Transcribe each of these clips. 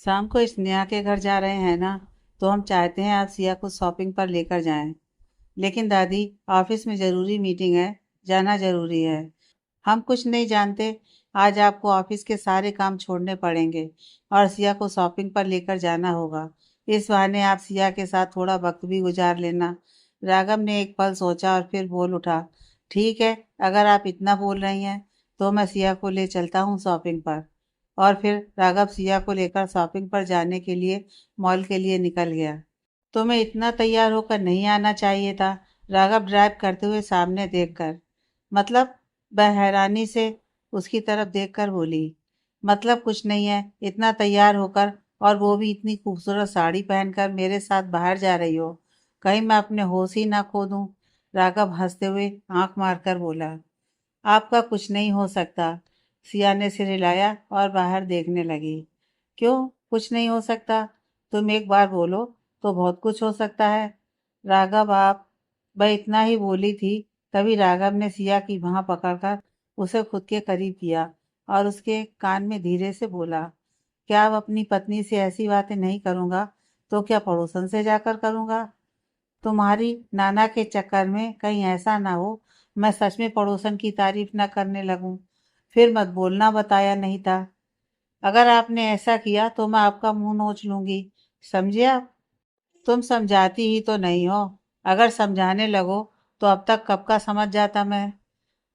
शाम को इस नेहा के घर जा रहे हैं ना, तो हम चाहते हैं आप सिया को शॉपिंग पर लेकर जाएं। लेकिन दादी, ऑफिस में ज़रूरी मीटिंग है, जाना ज़रूरी है। हम कुछ नहीं जानते। आज आपको ऑफिस के सारे काम छोड़ने पड़ेंगे और सिया को शॉपिंग पर लेकर जाना होगा। इस बहाने आप सिया के साथ थोड़ा वक्त भी गुजार लेना। राघव ने एक पल सोचा और फिर बोल उठा, ठीक है, अगर आप इतना बोल रही हैं तो मैं सिया को ले चलता हूँ शॉपिंग पर। और फिर राघव सिया को लेकर शॉपिंग पर जाने के लिए मॉल के लिए निकल गया। तुम्हें इतना तैयार होकर नहीं आना चाहिए था, राघव ड्राइव करते हुए सामने देखकर। मतलब? वह हैरानी से उसकी तरफ देखकर बोली। मतलब कुछ नहीं है, इतना तैयार होकर और वो भी इतनी खूबसूरत साड़ी पहनकर मेरे साथ बाहर जा रही हो। कहीं मैं अपने होश ही ना खो दूं। राघव हंसते हुए आंख मारकर बोला। आपका कुछ नहीं हो सकता। सिया ने सिर हिलाया और बाहर देखने लगी। क्यों कुछ नहीं हो सकता? तुम एक बार बोलो तो बहुत कुछ हो सकता है। राघव, आप। वह इतना ही बोली थी, तभी राघव ने सिया की बांह पकड़कर उसे खुद के करीब किया और उसके कान में धीरे से बोला, क्या अब अपनी पत्नी से ऐसी बातें नहीं करूँगा तो क्या पड़ोसन से जाकर करूँगा? तुम्हारी नाना के चक्कर में कहीं ऐसा ना हो मैं सच में पड़ोसन की तारीफ न करने लगूं। फिर मत बोलना, बताया नहीं था। अगर आपने ऐसा किया तो मैं आपका मुंह नोच लूंगी। समझे आप? तुम समझाती ही तो नहीं हो। अगर समझाने लगो तो अब तक कब का समझ जाता मैं।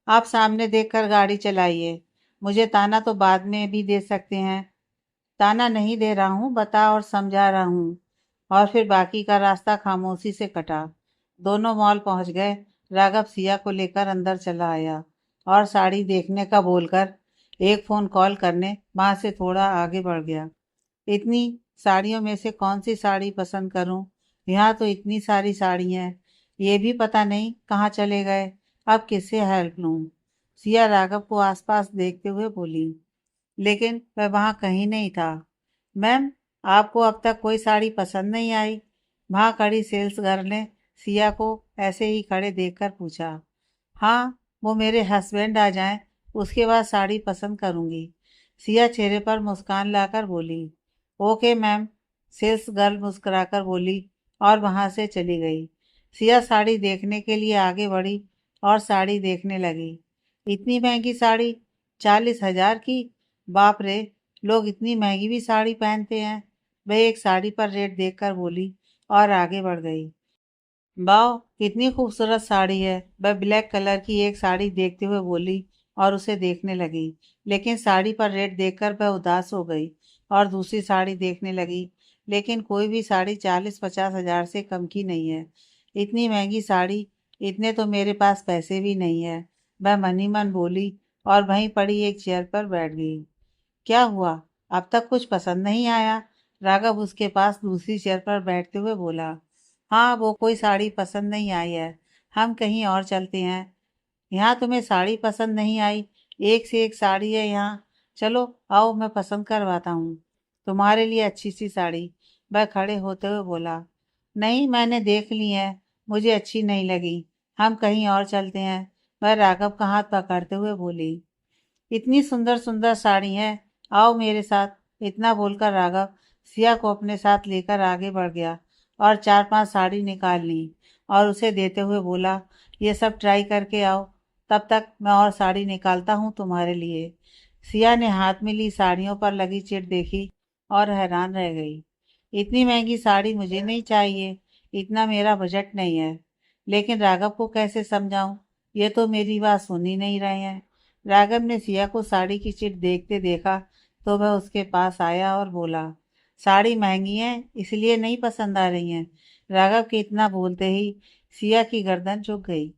आप सामने देखकर गाड़ी चलाइए। मुझे ताना तो बाद में भी दे सकते हैं। ताना नहीं दे रहा हूँ, बता और समझा रहा हूँ। और फिर बाकी का रास्ता खामोशी से कटा। दोनों मॉल पहुंच गए। राघव सिया को लेकर अंदर चला आया और साड़ी देखने का बोलकर एक फोन कॉल करने वहां से थोड़ा आगे बढ़ गया। इतनी साड़ियों में से कौन सी साड़ी पसंद करूं? यहाँ तो इतनी सारी साड़ी हैं, ये भी पता नहीं कहाँ चले गए। अब किससे हेल्प लूं? सिया राघव को आसपास देखते हुए बोली। लेकिन वह वहां कहीं नहीं था। मैम, आपको अब तक कोई साड़ी पसंद नहीं आई? वहां खड़ी सेल्स गर्ल ने सिया को ऐसे ही खड़े देखकर पूछा। हाँ, वो मेरे हस्बैंड आ जाएं, उसके बाद साड़ी पसंद करूंगी। सिया चेहरे पर मुस्कान लाकर बोली। ओके मैम, सेल्स गर्ल मुस्कुराकर बोली और वहां से चली गई। सिया साड़ी देखने के लिए आगे बढ़ी और साड़ी देखने लगी। इतनी महंगी साड़ी, 40,000 की? बाप रे, लोग इतनी महंगी भी साड़ी पहनते हैं। वह एक साड़ी पर रेट देखकर बोली और आगे बढ़ गई। वाह, कितनी खूबसूरत साड़ी है। वह ब्लैक कलर की एक साड़ी देखते हुए बोली और उसे देखने लगी। लेकिन साड़ी पर रेट देखकर वह उदास हो गई और दूसरी साड़ी देखने लगी। लेकिन कोई भी साड़ी 40-50 हजार से कम की नहीं है। इतनी महंगी साड़ी, इतने तो मेरे पास पैसे भी नहीं है। वह मन ही मन बोली और वहीं पड़ी एक चेयर पर बैठ गई। क्या हुआ? अब तक कुछ पसंद नहीं आया? राघव उसके पास दूसरी चेयर पर बैठते हुए बोला। हाँ, वो कोई साड़ी पसंद नहीं आई है। हम कहीं और चलते हैं। यहाँ तुम्हें साड़ी पसंद नहीं आई? एक से एक साड़ी है यहाँ। चलो आओ, मैं पसंद करवाता हूँ तुम्हारे लिए अच्छी सी साड़ी। वह खड़े होते हुए बोला। नहीं, मैंने देख ली है, मुझे अच्छी नहीं लगी। हम कहीं और चलते हैं। वह राघव का हाथ पकड़ते हुए बोली। इतनी सुंदर सुंदर साड़ी है, आओ मेरे साथ। इतना बोलकर राघव सिया को अपने साथ लेकर आगे बढ़ गया और 4-5 साड़ी निकाल ली और उसे देते हुए बोला, ये सब ट्राई करके आओ, तब तक मैं और साड़ी निकालता हूँ तुम्हारे लिए। सिया ने हाथ में ली साड़ियों पर लगी चिट देखी और हैरान रह गई। इतनी महंगी साड़ी मुझे नहीं चाहिए, इतना मेरा बजट नहीं है। लेकिन राघव को कैसे समझाऊं? ये तो मेरी बात सुन ही नहीं रहे हैं। राघव ने सिया को साड़ी की चिट देखते देखा तो वह उसके पास आया और बोला, साड़ी महंगी है इसलिए नहीं पसंद आ रही है? राघव के इतना बोलते ही सिया की गर्दन झुक गई।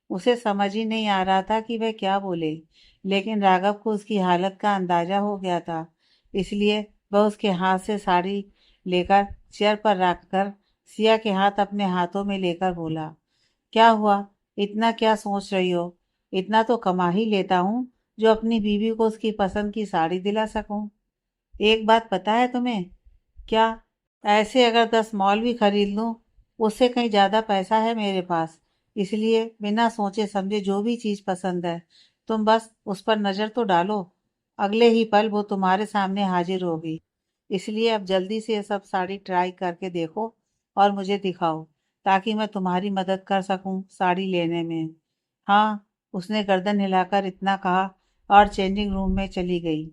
उसे समझ ही नहीं आ रहा था कि वह क्या बोले। लेकिन राघव को उसकी हालत का अंदाजा हो गया था, इसलिए वह उसके हाथ से साड़ी लेकर चेयर पर रखकर सिया के हाथ अपने हाथों में लेकर बोला, क्या हुआ? इतना क्या सोच रही हो? इतना तो कमा ही लेता हूँ जो अपनी बीवी को उसकी पसंद की साड़ी दिला सकूं। एक बात पता है तुम्हें? क्या? ऐसे अगर 10 मॉल भी खरीद लूं, उससे कहीं ज्यादा पैसा है मेरे पास। इसलिए बिना सोचे समझे जो भी चीज पसंद है, तुम बस उस पर नजर तो डालो, अगले ही पल वो तुम्हारे सामने हाजिर होगी। इसलिए अब जल्दी से ये सब साड़ी ट्राई करके देखो और मुझे दिखाओ, ताकि मैं तुम्हारी मदद कर सकूं साड़ी लेने में। हाँ, उसने गर्दन हिलाकर इतना कहा और चेंजिंग रूम में चली गई।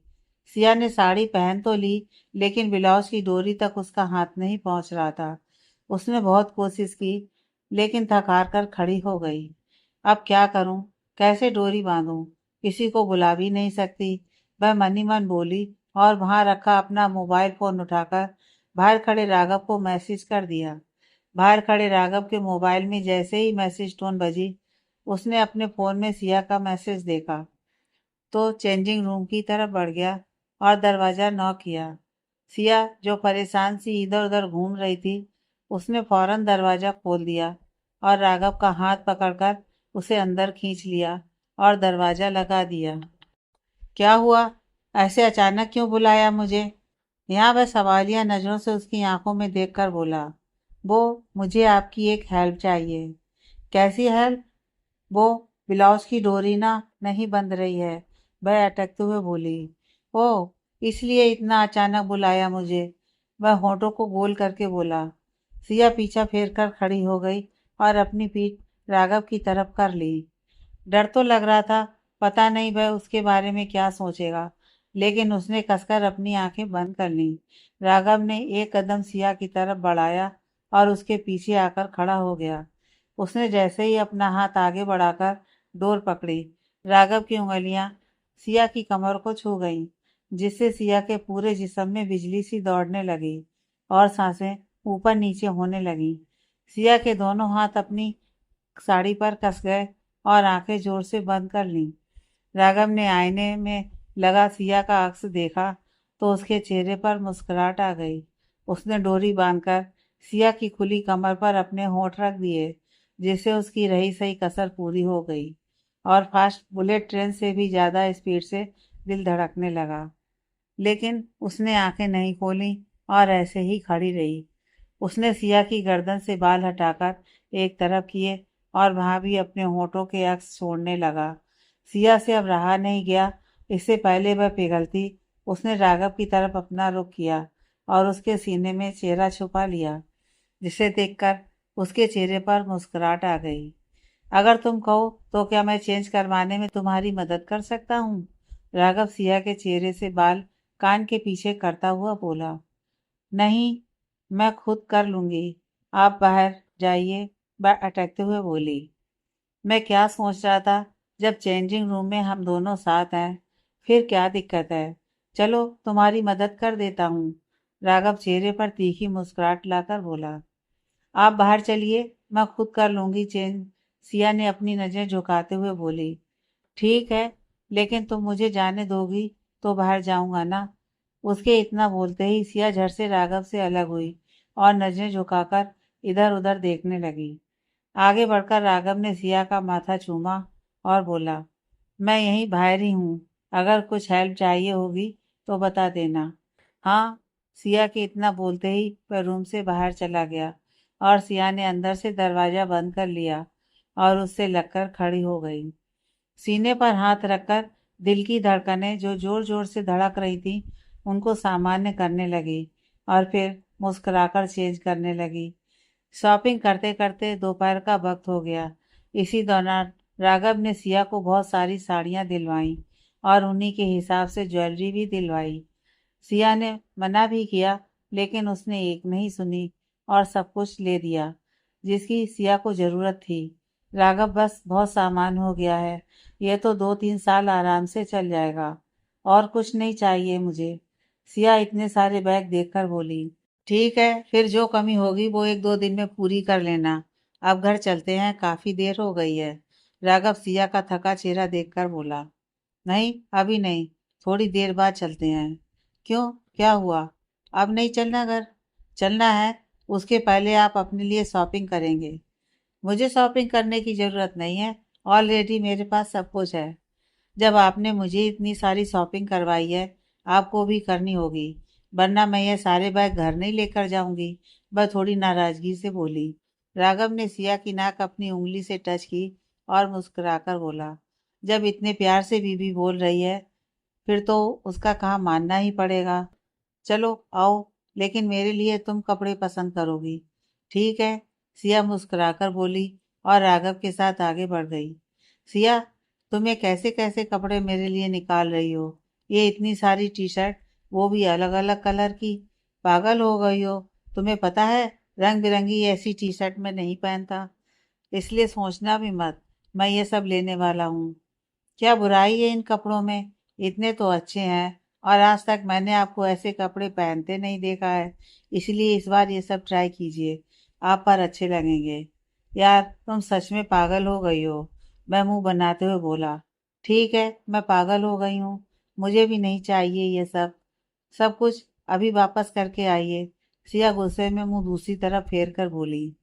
सिया ने साड़ी पहन तो ली, लेकिन ब्लाउज की डोरी तक उसका हाथ नहीं पहुंच रहा था। उसने बहुत कोशिश की, लेकिन थक हार कर खड़ी हो गई। अब क्या करूं? कैसे डोरी बांधूं? किसी को बुला भी नहीं सकती। वह मन ही मन बोली और वहां रखा अपना मोबाइल फोन उठाकर बाहर खड़े राघव को मैसेज कर दिया। बाहर खड़े राघव के मोबाइल में जैसे ही मैसेज टोन बजी, उसने अपने फोन में सिया का मैसेज देखा तो चेंजिंग रूम की तरफ बढ़ गया और दरवाजा नॉक किया। सिया, जो परेशान सी इधर उधर घूम रही थी, उसने फौरन दरवाजा खोल दिया और राघव का हाथ पकड़कर उसे अंदर खींच लिया और दरवाजा लगा दिया। क्या हुआ? ऐसे अचानक क्यों बुलाया मुझे? यहाँ वह सवालिया नजरों से उसकी आंखों में देखकर बोला। वो, मुझे आपकी एक हेल्प चाहिए। कैसी हेल्प? वो ब्लाउज की डोरी ना नहीं बंध रही है, वह अटकते हुए बोली। ओह, इसलिए इतना अचानक बुलाया मुझे? वह होठों को गोल करके बोला। सिया पीछा फेर कर खड़ी हो गई और अपनी पीठ राघव की तरफ कर ली। डर तो लग रहा था, पता नहीं वह उसके बारे में क्या सोचेगा, लेकिन उसने कसकर अपनी आंखें बंद कर लीं। राघव ने एक कदम सिया की तरफ बढ़ाया और उसके पीछे आकर खड़ा हो गया। उसने जैसे ही अपना हाथ आगे बढ़ाकर डोर पकड़ी, राघव की उंगलियां सिया की कमर को छू गईं, जिससे सिया के पूरे जिस्म में बिजली सी दौड़ने लगी और सांसें ऊपर नीचे होने लगीं। सिया के दोनों हाथ अपनी साड़ी पर कस गए और आंखें जोर से बंद कर लीं। राघव ने आईने में लगा सिया का अक्स देखा तो उसके चेहरे पर मुस्कुराहट आ गई। उसने डोरी बांधकर सिया की खुली कमर पर अपने होंठ रख दिए, जिससे उसकी रही सही कसर पूरी हो गई और फास्ट बुलेट ट्रेन से भी ज़्यादा स्पीड से दिल धड़कने लगा। लेकिन उसने आंखें नहीं खोली और ऐसे ही खड़ी रही। उसने सिया की गर्दन से बाल हटाकर एक तरफ किए और वहां भी अपने होठों के अक्स छोड़ने लगा। सिया से अब रहा नहीं गया। इससे पहले वह पिघलती, उसने राघव की तरफ अपना रुख किया और उसके सीने में चेहरा छुपा लिया, जिसे देखकर उसके चेहरे पर मुस्कुराहट आ गई। अगर तुम कहो तो क्या मैं चेंज करवाने में तुम्हारी मदद कर सकता हूँ? राघव सिया के चेहरे से बाल कान के पीछे करता हुआ बोला। नहीं, मैं खुद कर लूंगी। आप बाहर जाइए, वह अटकते हुए बोली। मैं क्या सोच रहा था, जब चेंजिंग रूम में हम दोनों साथ हैं, फिर क्या दिक्कत है? चलो, तुम्हारी मदद कर देता हूँ। राघव चेहरे पर तीखी मुस्कुराहट लाकर बोला। आप बाहर चलिए, मैं खुद कर लूंगी चेंज। सिया ने अपनी नजरें झुकाते हुए बोली। ठीक है, लेकिन तुम मुझे जाने दोगी तो बाहर जाऊंगा ना? उसके इतना बोलते ही सिया झट से राघव से अलग हुई और नजरें झुकाकर इधर उधर देखने लगी। आगे बढ़कर राघव ने सिया का माथा चूमा और बोला। मैं यहीं बाहर ही हूँ, अगर कुछ हेल्प चाहिए होगी तो बता देना। हाँ, सिया के इतना बोलते ही वह रूम से बाहर चला गया और सिया ने अंदर से दरवाजा बंद कर लिया और उससे लगकर खड़ी हो गई। सीने पर हाथ रखकर दिल की धड़कनें जो जोर जोर से धड़क रही थी, उनको सामान्य करने लगी और फिर मुस्कुराकर चेंज करने लगी। शॉपिंग करते करते दोपहर का वक्त हो गया। इसी दौरान राघव ने सिया को बहुत सारी साड़ियाँ दिलवाईं और उन्हीं के हिसाब से ज्वेलरी भी दिलवाई। सिया ने मना भी किया, लेकिन उसने एक नहीं सुनी और सब कुछ ले दिया जिसकी सिया को जरूरत थी। राघव, बस बहुत सामान हो गया है, यह तो 2-3 साल आराम से चल जाएगा। और कुछ नहीं चाहिए मुझे। सिया इतने सारे बैग देखकर बोली। ठीक है, फिर जो कमी होगी वो 1-2 दिन में पूरी कर लेना। अब घर चलते हैं, काफी देर हो गई है। राघव सिया का थका चेहरा देखकर बोला। नहीं, अभी नहीं, थोड़ी देर बाद चलते हैं। क्यों, क्या हुआ? अब नहीं चलना घर? चलना है, उसके पहले आप अपने लिए शॉपिंग करेंगे। मुझे शॉपिंग करने की ज़रूरत नहीं है, ऑलरेडी मेरे पास सब कुछ है। जब आपने मुझे इतनी सारी शॉपिंग करवाई है, आपको भी करनी होगी, वरना मैं ये सारे बैग घर नहीं लेकर जाऊंगी। वह थोड़ी नाराजगी से बोली। राघव ने सिया की नाक अपनी उंगली से टच की और मुस्कुराकर बोला। जब इतने प्यार से बीबी बोल रही है, फिर तो उसका कहा मानना ही पड़ेगा। चलो आओ, लेकिन मेरे लिए तुम कपड़े पसंद करोगी। ठीक है, सिया मुस्कुराकर बोली और राघव के साथ आगे बढ़ गई। सिया, तुम ये कैसे कैसे कपड़े मेरे लिए निकाल रही हो? ये इतनी सारी टी शर्ट, वो भी अलग अलग कलर की। पागल हो गई हो? तुम्हें पता है रंग बिरंगी ऐसी टी शर्ट मैं नहीं पहनता, इसलिए सोचना भी मत मैं ये सब लेने वाला हूँ। क्या बुराई है इन कपड़ों में? इतने तो अच्छे हैं और आज तक मैंने आपको ऐसे कपड़े पहनते नहीं देखा है, इसलिए इस बार ये सब ट्राई कीजिए, आप पर अच्छे लगेंगे। यार तुम सच में पागल हो गई हो, मैं मुंह बनाते हुए बोला। ठीक है, मैं पागल हो गई हूँ, मुझे भी नहीं चाहिए ये सब। सब कुछ अभी वापस करके आइए। सिया गुस्से में मुंह दूसरी तरफ फेर कर बोली।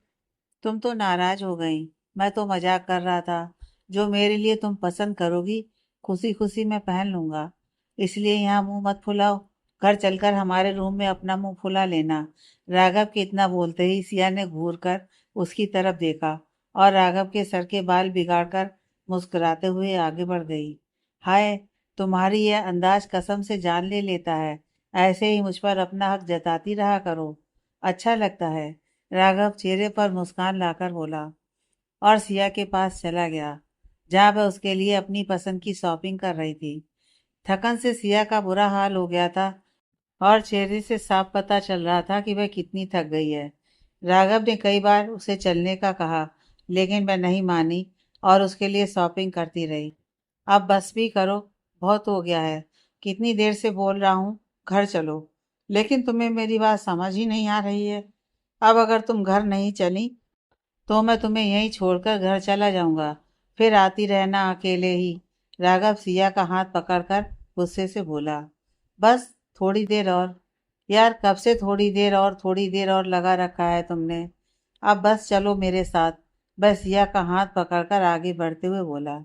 तुम तो नाराज हो गई, मैं तो मजाक कर रहा था। जो मेरे लिए तुम पसंद करोगी खुशी खुशी मैं पहन लूंगा, इसलिए यहाँ मुंह मत फुलाओ। घर चलकर हमारे रूम में अपना मुंह फुला लेना। राघव के इतना बोलते ही सिया ने घूर कर उसकी तरफ देखा और राघव के सर के बाल बिगाड़कर मुस्कुराते हुए आगे बढ़ गई। हाय, तुम्हारी यह अंदाज कसम से जान ले लेता है। ऐसे ही मुझ पर अपना हक जताती रहा करो, अच्छा लगता है। राघव चेहरे पर मुस्कान लाकर बोला और सिया के पास चला गया, जहाँ वह उसके लिए अपनी पसंद की शॉपिंग कर रही थी। थकन से सिया का बुरा हाल हो गया था और चेहरे से साफ पता चल रहा था कि वह कितनी थक गई है। राघव ने कई बार उसे चलने का कहा, लेकिन वह नहीं मानी और उसके लिए शॉपिंग करती रही। अब बस भी करो, बहुत हो गया है, कितनी देर से बोल रहा हूँ घर चलो, लेकिन तुम्हें मेरी बात समझ ही नहीं आ रही है। अब अगर तुम घर नहीं चली तो मैं तुम्हें यहीं छोड़कर घर चला जाऊंगा, फिर आती रहना अकेले ही। राघव सिया का हाथ पकड़कर गुस्से से बोला। बस थोड़ी देर और। यार कब से थोड़ी देर और थोड़ी देर और लगा रखा है तुमने? अब बस चलो मेरे साथ। बस सिया का हाथ पकड़कर आगे बढ़ते हुए बोला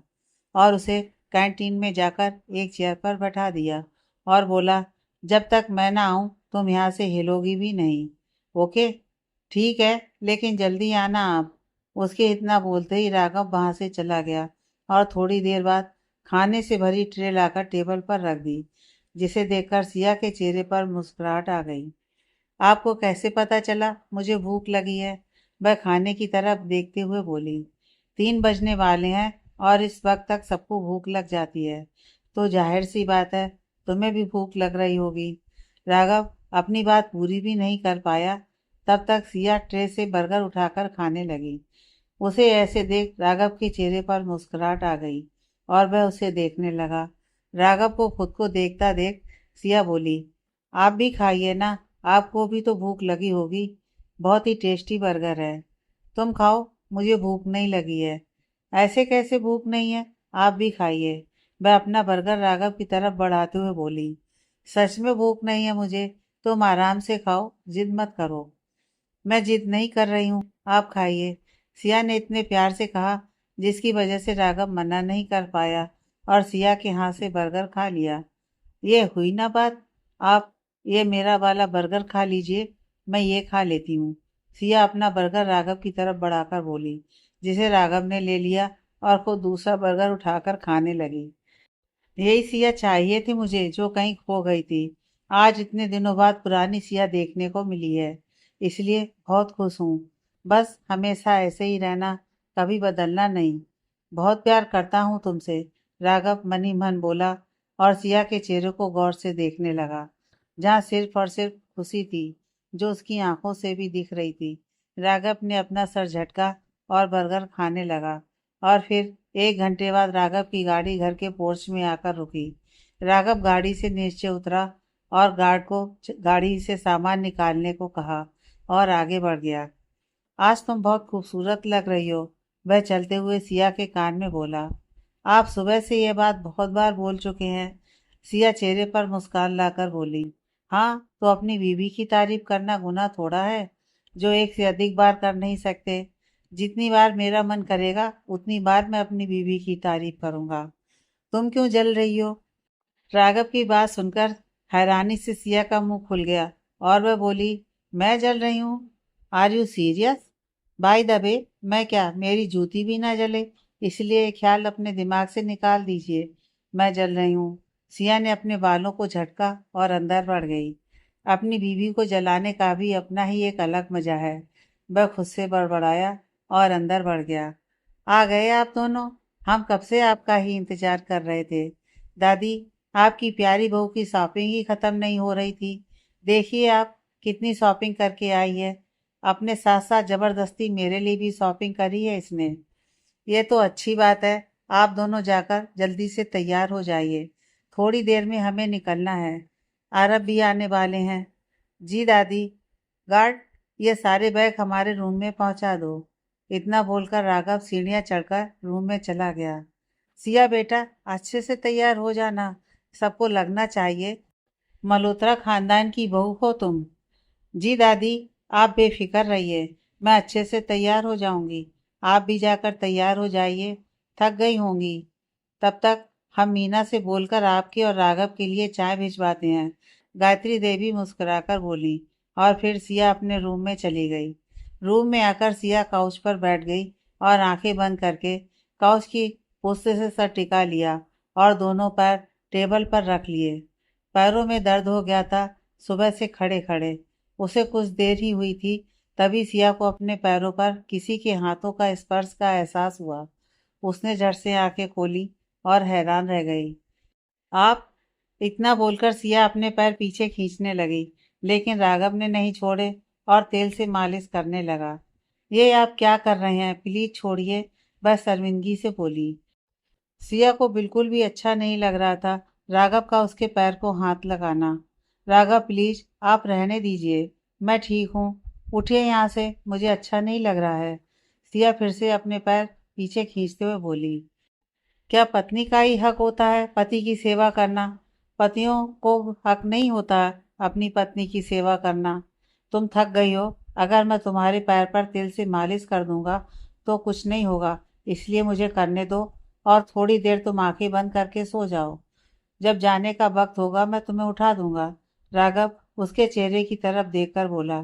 और उसे कैंटीन में जाकर एक चेयर पर बैठा दिया और बोला, जब तक मैं ना आऊं तुम यहाँ से हिलोगी भी नहीं, ओके? ठीक है, लेकिन जल्दी आना आप। उसके इतना बोलते ही राघव वहां से चला गया और थोड़ी देर बाद खाने से भरी ट्रे लाकर टेबल पर रख दी, जिसे देखकर सिया के चेहरे पर मुस्कुराहट आ गई। आपको कैसे पता चला मुझे भूख लगी है? वह खाने की तरफ देखते हुए बोली। 3 बजने वाले हैं और इस वक्त तक सबको भूख लग जाती है, तो जाहिर सी बात है तुम्हें भी भूख लग रही होगी। राघव अपनी बात पूरी भी नहीं कर पाया, तब तक सिया ट्रे से बर्गर उठाकर खाने लगी। उसे ऐसे देख राघव के चेहरे पर मुस्कुराहट आ गई और वह उसे देखने लगा। राघव को खुद को देखता देख सिया बोली, आप भी खाइए ना, आपको भी तो भूख लगी होगी, बहुत ही टेस्टी बर्गर है। तुम खाओ, मुझे भूख नहीं लगी है। ऐसे कैसे भूख नहीं है, आप भी खाइए। वह अपना बर्गर राघव की तरफ बढ़ाते हुए बोली। सच में भूख नहीं है मुझे, तुम आराम से खाओ, जिद मत करो। मैं जिद नहीं कर रही हूँ, आप खाइए, सिया ने इतने प्यार से कहा, जिसकी वजह से राघव मना नहीं कर पाया और सिया के हाथ से बर्गर खा लिया। ये हुई ना बात, आप ये मेरा वाला बर्गर खा लीजिए, मैं ये खा लेती हूँ। सिया अपना बर्गर राघव की तरफ बढ़ाकर बोली, जिसे राघव ने ले लिया और खुद दूसरा बर्गर उठाकर खाने लगी। यही सिया चाहिए थी मुझे, जो कहीं खो गई थी। आज इतने दिनों बाद पुरानी सिया देखने को मिली है, इसलिए बहुत खुश हूँ। बस हमेशा ऐसे ही रहना, कभी बदलना नहीं। बहुत प्यार करता हूँ तुमसे, राघव मनी मन बोला और सिया के चेहरे को गौर से देखने लगा, जहाँ सिर्फ और सिर्फ खुशी थी, जो उसकी आंखों से भी दिख रही थी। राघव ने अपना सर झटका और बर्गर खाने लगा और फिर 1 घंटे बाद राघव की गाड़ी घर के पोर्च में आकर रुकी। राघव गाड़ी से नीचे उतरा और गार्ड को गाड़ी से सामान निकालने को कहा और आगे बढ़ गया। आज तुम बहुत खूबसूरत लग रही हो, वह चलते हुए सिया के कान में बोला। आप सुबह से यह बात बहुत बार बोल चुके हैं, सिया चेहरे पर मुस्कान लाकर बोली। हाँ, तो अपनी बीवी की तारीफ करना गुनाह थोड़ा है, जो एक से अधिक बार कर नहीं सकते। जितनी बार मेरा मन करेगा उतनी बार मैं अपनी बीवी की तारीफ करूंगा। तुम क्यों जल रही हो? राघव की बात सुनकर हैरानी से सिया का मुंह खुल गया और वह बोली, मैं जल रही हूँ? Are you serious? By the way, मैं क्या मेरी जूती भी ना जले, इसलिए ये ख्याल अपने दिमाग से निकाल दीजिए। मैं जल रही हूँ। सिया ने अपने बालों को झटका और अंदर बढ़ गई। अपनी बीवी को जलाने का भी अपना ही एक अलग मजा है। वह खुद से बड़बड़ाया और अंदर बढ़ गया। आ गए आप दोनों। हम कब से आपका ही इंतजार कर रहे थे। दादी, आपकी प्यारी बहू की शॉपिंग ही खत्म नहीं हो रही थी। देखिए आप कितनी शॉपिंग करके आई है। अपने साथ साथ जबरदस्ती मेरे लिए भी शॉपिंग करी है इसने। ये तो अच्छी बात है। आप दोनों जाकर जल्दी से तैयार हो जाइए। थोड़ी देर में हमें निकलना है। आरब भी आने वाले हैं। जी दादी। गार्ड, ये सारे बैग हमारे रूम में पहुंचा दो। इतना बोलकर राघव सीढ़ियां चढ़कर रूम में चला गया। सिया बेटा, अच्छे से तैयार हो जाना। सबको लगना चाहिए मल्होत्रा खानदान की बहू हो तुम। जी दादी, आप बेफिक्र रहिए। मैं अच्छे से तैयार हो जाऊंगी। आप भी जाकर तैयार हो जाइए। थक गई होंगी। तब तक हम मीना से बोलकर आपके और राघव के लिए चाय भिजवाते हैं। गायत्री देवी मुस्कुराकर बोली और फिर सिया अपने रूम में चली गई। रूम में आकर सिया काउच पर बैठ गई और आंखें बंद करके काउच की पुस्ते से सर टिका लिया और दोनों पैर टेबल पर रख लिए। पैरों में दर्द हो गया था सुबह से खड़े खड़े। उसे कुछ देर ही हुई थी, तभी सिया को अपने पैरों पर किसी के हाथों का स्पर्श का एहसास हुआ। उसने झट से आंखें खोली और हैरान रह गई। आप, इतना बोलकर सिया अपने पैर पीछे खींचने लगी, लेकिन राघव ने नहीं छोड़े और तेल से मालिश करने लगा। ये आप क्या कर रहे हैं, प्लीज छोड़िए, वह शर्मिंदगी से बोली। सिया को बिल्कुल भी अच्छा नहीं लग रहा था राघव का उसके पैर को हाथ लगाना। राघव प्लीज, आप रहने दीजिए, मैं ठीक हूँ। उठिए यहाँ से, मुझे अच्छा नहीं लग रहा है। सिया फिर से अपने पैर पीछे खींचते हुए बोली। क्या पत्नी का ही हक होता है पति की सेवा करना? पतियों को हक नहीं होता अपनी पत्नी की सेवा करना? तुम थक गई हो। अगर मैं तुम्हारे पैर पर तेल से मालिश कर दूंगा तो कुछ नहीं होगा, इसलिए मुझे करने दो और थोड़ी देर तुम आंखें बंद करके सो जाओ। जब जाने का वक्त होगा मैं तुम्हें उठा दूंगा। राघव उसके चेहरे की तरफ देखकर बोला।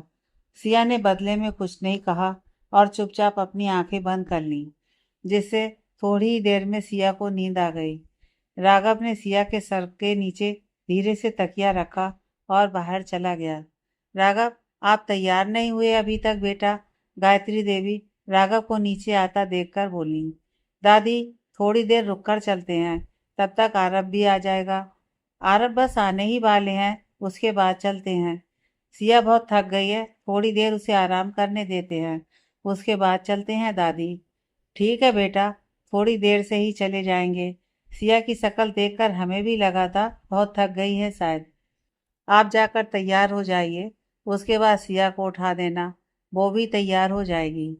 सिया ने बदले में कुछ नहीं कहा और चुपचाप अपनी आंखें बंद कर लीं, जिससे थोड़ी ही देर में सिया को नींद आ गई। राघव ने सिया के सर के नीचे धीरे से तकिया रखा और बाहर चला गया। राघव, आप तैयार नहीं हुए अभी तक बेटा, गायत्री देवी राघव को नीचे आता देखकर बोली। दादी, थोड़ी देर रुककर चलते हैं, तब तक आरब भी आ जाएगा। आरब बस आने ही वाले हैं, उसके बाद चलते हैं। सिया बहुत थक गई है, थोड़ी देर उसे आराम करने देते हैं, उसके बाद चलते हैं दादी। ठीक है बेटा, थोड़ी देर से ही चले जाएंगे। सिया की शक्ल देखकर हमें भी लगा था बहुत थक गई है शायद। आप जाकर तैयार हो जाइए, उसके बाद सिया को उठा देना, वो भी तैयार हो जाएगी।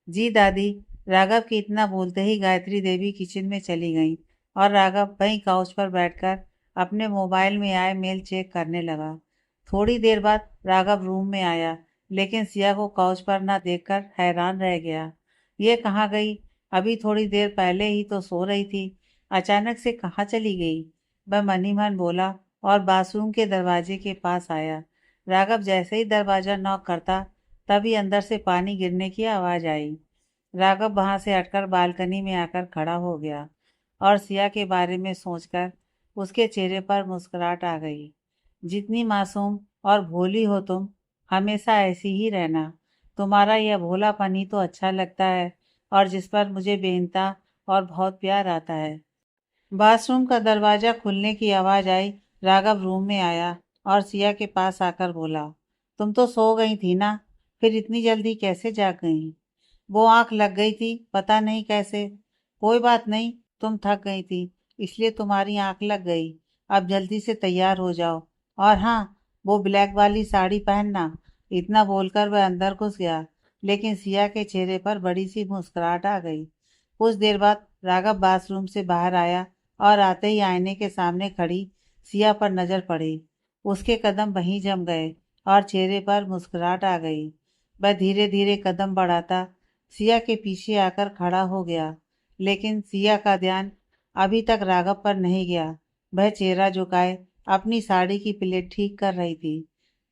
जी दादी। राघव के इतना बोलते ही गायत्री देवी किचन में चली गई और राघव वहीं काउच पर बैठकर अपने मोबाइल में आए मेल चेक करने लगा। थोड़ी देर बाद राघव रूम में आया, लेकिन सिया को काउच पर न देखकर हैरान रह गया। ये कहाँ गई? अभी थोड़ी देर पहले ही तो सो रही थी, अचानक से कहाँ चली गई? वह मन ही मन बोला और बाथरूम के दरवाजे के पास आया। राघव जैसे ही दरवाजा नॉक करता, तभी अंदर से पानी गिरने की आवाज आई। राघव वहां से हटकर बालकनी में आकर खड़ा हो गया और सिया के बारे में सोचकर उसके चेहरे पर मुस्कुराहट आ गई। जितनी मासूम और भोली हो तुम, हमेशा ऐसी ही रहना। तुम्हारा यह भोलापन ही तो अच्छा लगता है और जिस पर मुझे बेइंतहा और बहुत प्यार आता है। बाथरूम का दरवाजा खुलने की आवाज आई। राघव रूम में आया और सिया के पास आकर बोला। तुम तो सो गई थी ना, फिर इतनी जल्दी कैसे जाग गई? वो आंख लग गई थी, पता नहीं कैसे। कोई बात नहीं, तुम थक गई थी, इसलिए तुम्हारी आंख लग गई। अब जल्दी से तैयार हो जाओ और हाँ, वो ब्लैक वाली साड़ी पहनना। इतना बोलकर वह अंदर घुस गया, लेकिन सिया के चेहरे पर बड़ी सी मुस्कुराहट आ गई। कुछ देर बाद राघव बाथरूम से बाहर आया और आते ही आईने के सामने खड़ी सिया पर नजर पड़ी। उसके कदम वहीं जम गए और चेहरे पर मुस्कुराहट आ गई। वह धीरे धीरे कदम बढ़ाता सिया के पीछे आकर खड़ा हो गया, लेकिन सिया का ध्यान अभी तक राघव पर नहीं गया। वह चेहरा झुकाए अपनी साड़ी की प्लेट ठीक कर रही थी।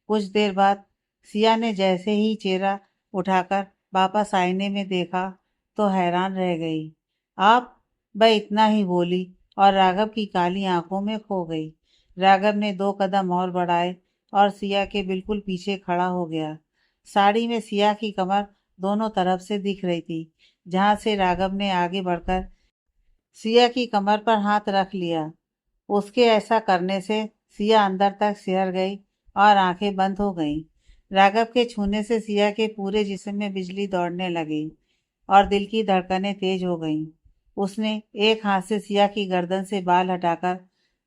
कुछ देर बाद सिया ने जैसे ही चेहरा उठाकर वापस आईने में देखा तो हैरान रह गई। आप, वह इतना ही बोली और राघव की काली आंखों में खो गई। राघव ने 2 कदम और बढ़ाए और सिया के बिल्कुल पीछे खड़ा हो गया। साड़ी में सिया की कमर दोनों तरफ से दिख रही थी, जहां से राघव ने आगे बढ़कर सिया की कमर पर हाथ रख लिया। उसके ऐसा करने से सिया अंदर तक सिहर गई और आंखें बंद हो गईं। राघव के छूने से सिया के पूरे जिस्म में बिजली दौड़ने लगी और दिल की धड़कनें तेज हो गईं। उसने एक हाथ से सिया की गर्दन से बाल हटाकर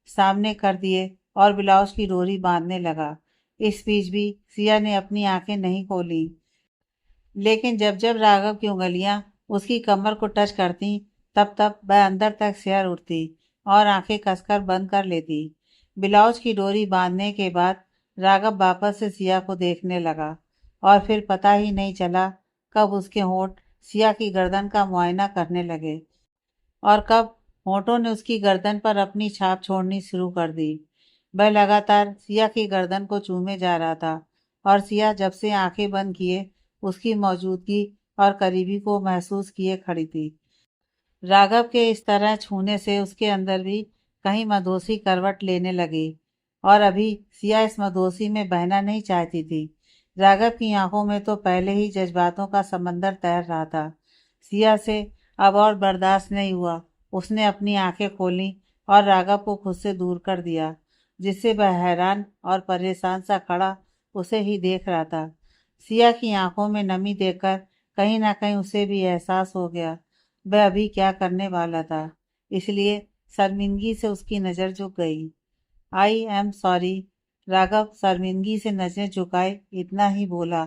सामने कर दिए और ब्लाउज की डोरी बांधने लगा। इस बीच भी सिया ने अपनी आंखें नहीं खोली, लेकिन जब जब राघव की उंगलियां उसकी कमर को टच करती, तब तब वह अंदर तक सिहर उठती और आंखें कसकर बंद कर लेती। ब्लाउज की डोरी बांधने के बाद राघव वापस से सिया को देखने लगा और फिर पता ही नहीं चला कब उसके होंठ सिया की गर्दन का मुआयना करने लगे और कब होंठों ने उसकी गर्दन पर अपनी छाप छोड़नी शुरू कर दी। वह लगातार सिया की गर्दन को चूमे जा रहा था और सिया जब से आंखें बंद किए उसकी मौजूदगी और करीबी को महसूस किए खड़ी थी। राघव के इस तरह छूने से उसके अंदर भी कहीं मदोसी करवट लेने लगी और अभी सिया इस मदोसी में बहना नहीं चाहती थी। राघव की आंखों में तो पहले ही जज्बातों का समंदर तैर रहा था। सिया से अब और बर्दाश्त नहीं हुआ। उसने अपनी आंखें खोली और राघव को खुद से दूर कर दिया, जिससे वह हैरान और परेशान सा खड़ा उसे ही देख रहा था। सिया की आंखों में नमी देखकर कहीं ना कहीं उसे भी एहसास हो गया वह अभी क्या करने वाला था, इसलिए शर्मिंदगी से उसकी नज़र झुक गई। I am sorry. राघव शर्मिंदगी से नजरें झुकाए इतना ही बोला।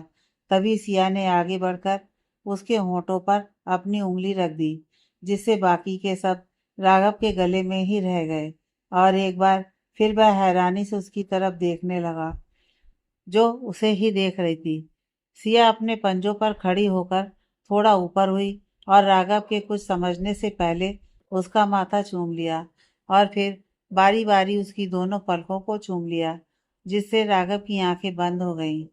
तभी सिया ने आगे बढ़कर उसके होंठों पर अपनी उंगली रख दी, जिससे बाकी के सब राघव के गले में ही रह गए और एक बार फिर वह हैरानी से उसकी तरफ देखने लगा, जो उसे ही देख रही थी। सिया अपने पंजों पर खड़ी होकर थोड़ा ऊपर हुई और राघव के कुछ समझने से पहले उसका माथा चूम लिया और फिर बारी बारी उसकी दोनों पलकों को चूम लिया, जिससे राघव की आंखें बंद हो गईं।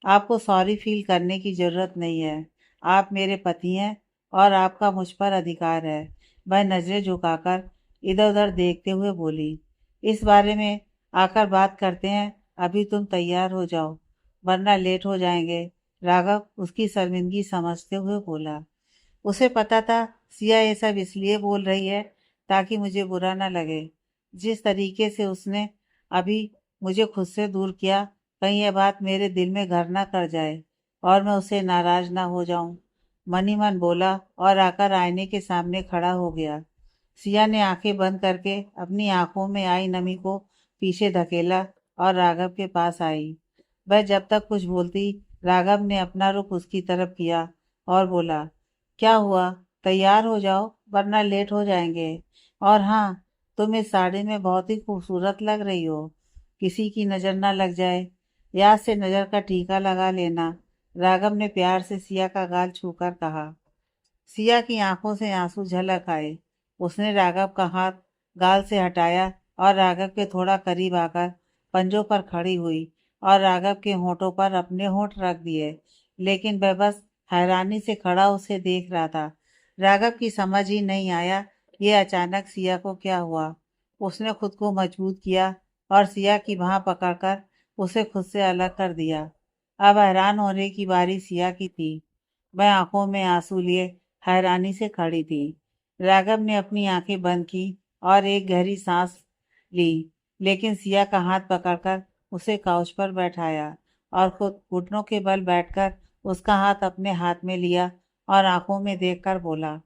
आपको सॉरी फील करने की ज़रूरत नहीं है। आप मेरे पति हैं और आपका मुझ पर अधिकार है। वह नज़रें झुकाकर इधर उधर देखते हुए बोली, इस बारे में आकर बात करते हैं। अभी तुम तैयार हो जाओ, वरना लेट हो जाएंगे। राघव उसकी शर्मिंदगी समझते हुए बोला। उसे पता था सिया ये सब इसलिए बोल रही है ताकि मुझे बुरा ना लगे। जिस तरीके से उसने अभी मुझे खुद से दूर किया, कहीं यह बात मेरे दिल में घर ना कर जाए और मैं उसे नाराज ना हो जाऊं। मन ही मन बोला और आकर आईने के सामने खड़ा हो गया। सिया ने आंखें बंद करके अपनी आंखों में आई नमी को पीछे धकेला और राघव के पास आई। वह जब तक कुछ बोलती, राघव ने अपना रुख उसकी तरफ किया और बोला, क्या हुआ? तैयार हो जाओ, वरना लेट हो जाएंगे। और हाँ, तुम इस साड़ी में बहुत ही खूबसूरत लग रही हो। किसी की नज़र ना लग जाए, याद से नज़र का टीका लगा लेना। राघव ने प्यार से सिया का गाल छूकर कहा। सिया की आंखों से आंसू झलक आए। उसने राघव का हाथ गाल से हटाया और राघव के थोड़ा करीब आकर पंजों पर खड़ी हुई और राघव के होंठों पर अपने होंठ रख दिए, लेकिन वह बस हैरानी से खड़ा उसे देख रहा था। राघव की समझ ही नहीं आया ये अचानक सिया को क्या हुआ। उसने खुद को मजबूत किया और सिया की बाह पकड़कर उसे खुद से अलग कर दिया। अब हैरान होने की बारी सिया की थी। वह आंखों में आंसू लिए हैरानी से खड़ी थी। राघव ने अपनी आंखें बंद की और एक गहरी सांस ली, लेकिन सिया का हाथ पकड़कर उसे काउच पर बैठाया और खुद घुटनों के बल बैठकर उसका हाथ अपने हाथ में लिया और आंखों में देखकर बोला,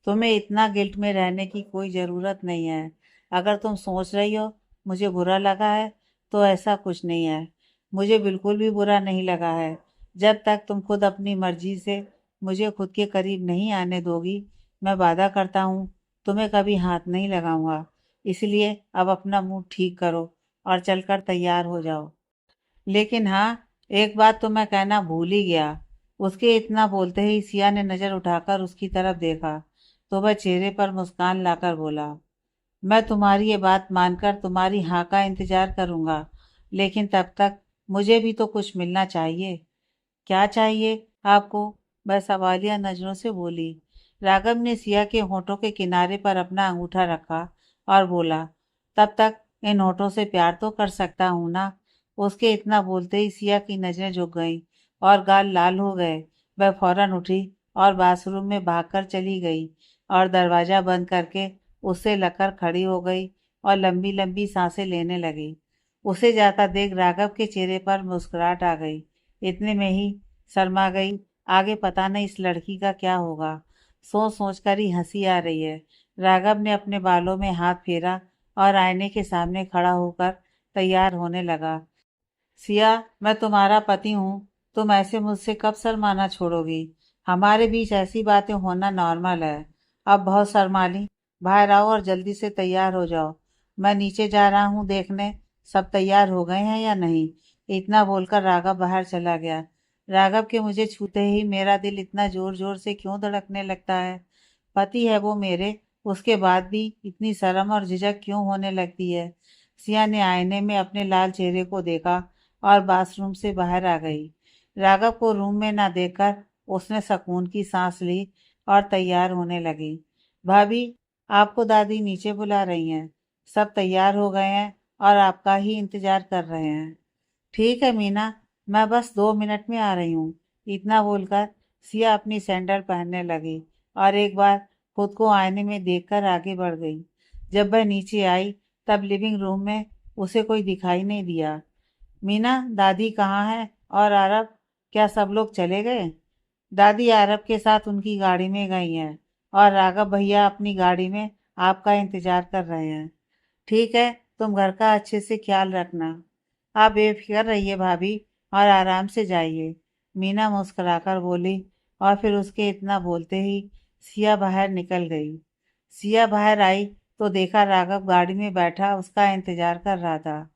तुम्हें इतना गिल्ट में रहने की कोई ज़रूरत नहीं है। अगर तुम सोच रही हो मुझे बुरा लगा है, तो ऐसा कुछ नहीं है। मुझे बिल्कुल भी बुरा नहीं लगा है। जब तक तुम खुद अपनी मर्जी से मुझे खुद के करीब नहीं आने दोगी, मैं वादा करता हूँ तुम्हें कभी हाथ नहीं लगाऊंगा। इसलिए अब अपना मूड ठीक करो और चलकर तैयार हो जाओ। लेकिन हाँ, एक बात तो मैं कहना भूल ही गया। उसके इतना बोलते ही सिया ने नज़र उठाकर उसकी तरफ देखा, तो वह चेहरे पर मुस्कान लाकर बोला, मैं तुम्हारी ये बात मानकर तुम्हारी हाँ का इंतजार करूंगा, लेकिन तब तक मुझे भी तो कुछ मिलना चाहिए। क्या चाहिए आपको? वह सवालिया नजरों से बोली। राघव ने सिया के होठों के किनारे पर अपना अंगूठा रखा और बोला, तब तक इन होठों से प्यार तो कर सकता हूँ ना। उसके इतना बोलते ही सिया की नजरें झुक गईं और गाल लाल हो गए। वह फौरन उठी और बाथरूम में भागकर चली गई और दरवाजा बंद करके उससे लगकर खड़ी हो गई और लंबी लंबी सांसें लेने लगी। उसे जाता देख राघव के चेहरे पर मुस्कुराहट आ गई। इतने में ही शर्मा गई। आगे पता नहीं इस लड़की का क्या होगा। सोच सोच कर ही हंसी आ रही है। राघव ने अपने बालों में हाथ फेरा और आईने के सामने खड़ा होकर तैयार होने लगा। सिया, मैं तुम्हारा पति हूँ। तुम ऐसे मुझसे कब शर्माना छोड़ोगी? हमारे बीच ऐसी बातें होना नॉर्मल है। अब बहुत शर्मा ली। बाहर आओ और जल्दी से तैयार हो जाओ। मैं नीचे जा रहा हूँ देखने सब तैयार हो गए हैं या नहीं। इतना बोलकर राघव बाहर चला गया। राघव के मुझे छूते ही मेरा दिल इतना जोर जोर से क्यों धड़कने लगता है? पति है वो मेरे, उसके बाद भी इतनी शर्म और झिझक क्यों होने लगती है? सिया ने आईने में अपने लाल चेहरे को देखा और बाथरूम से बाहर आ गई। राघव को रूम में ना देखकर उसने सुकून की सांस ली और तैयार होने लगी। भाभी, आपको दादी नीचे बुला रही हैं। सब तैयार हो गए हैं और आपका ही इंतजार कर रहे हैं। ठीक है मीना, मैं बस 2 मिनट में आ रही हूँ। इतना बोलकर सिया अपनी सैंडल पहनने लगी और एक बार खुद को आईने में देखकर आगे बढ़ गई। जब वह नीचे आई तब लिविंग रूम में उसे कोई दिखाई नहीं दिया। मीना, दादी कहाँ है और आरब, क्या सब लोग चले गए? दादी आरब के साथ उनकी गाड़ी में गई हैं और राघव भैया अपनी गाड़ी में आपका इंतजार कर रहे हैं। ठीक है, तुम घर का अच्छे से ख्याल रखना। आप बेफिक्र रहिए भाभी और आराम से जाइए। मीना मुस्कुराकर बोली और फिर उसके इतना बोलते ही सिया बाहर निकल गई। सिया बाहर आई तो देखा राघव गाड़ी में बैठा उसका इंतजार कर रहा था।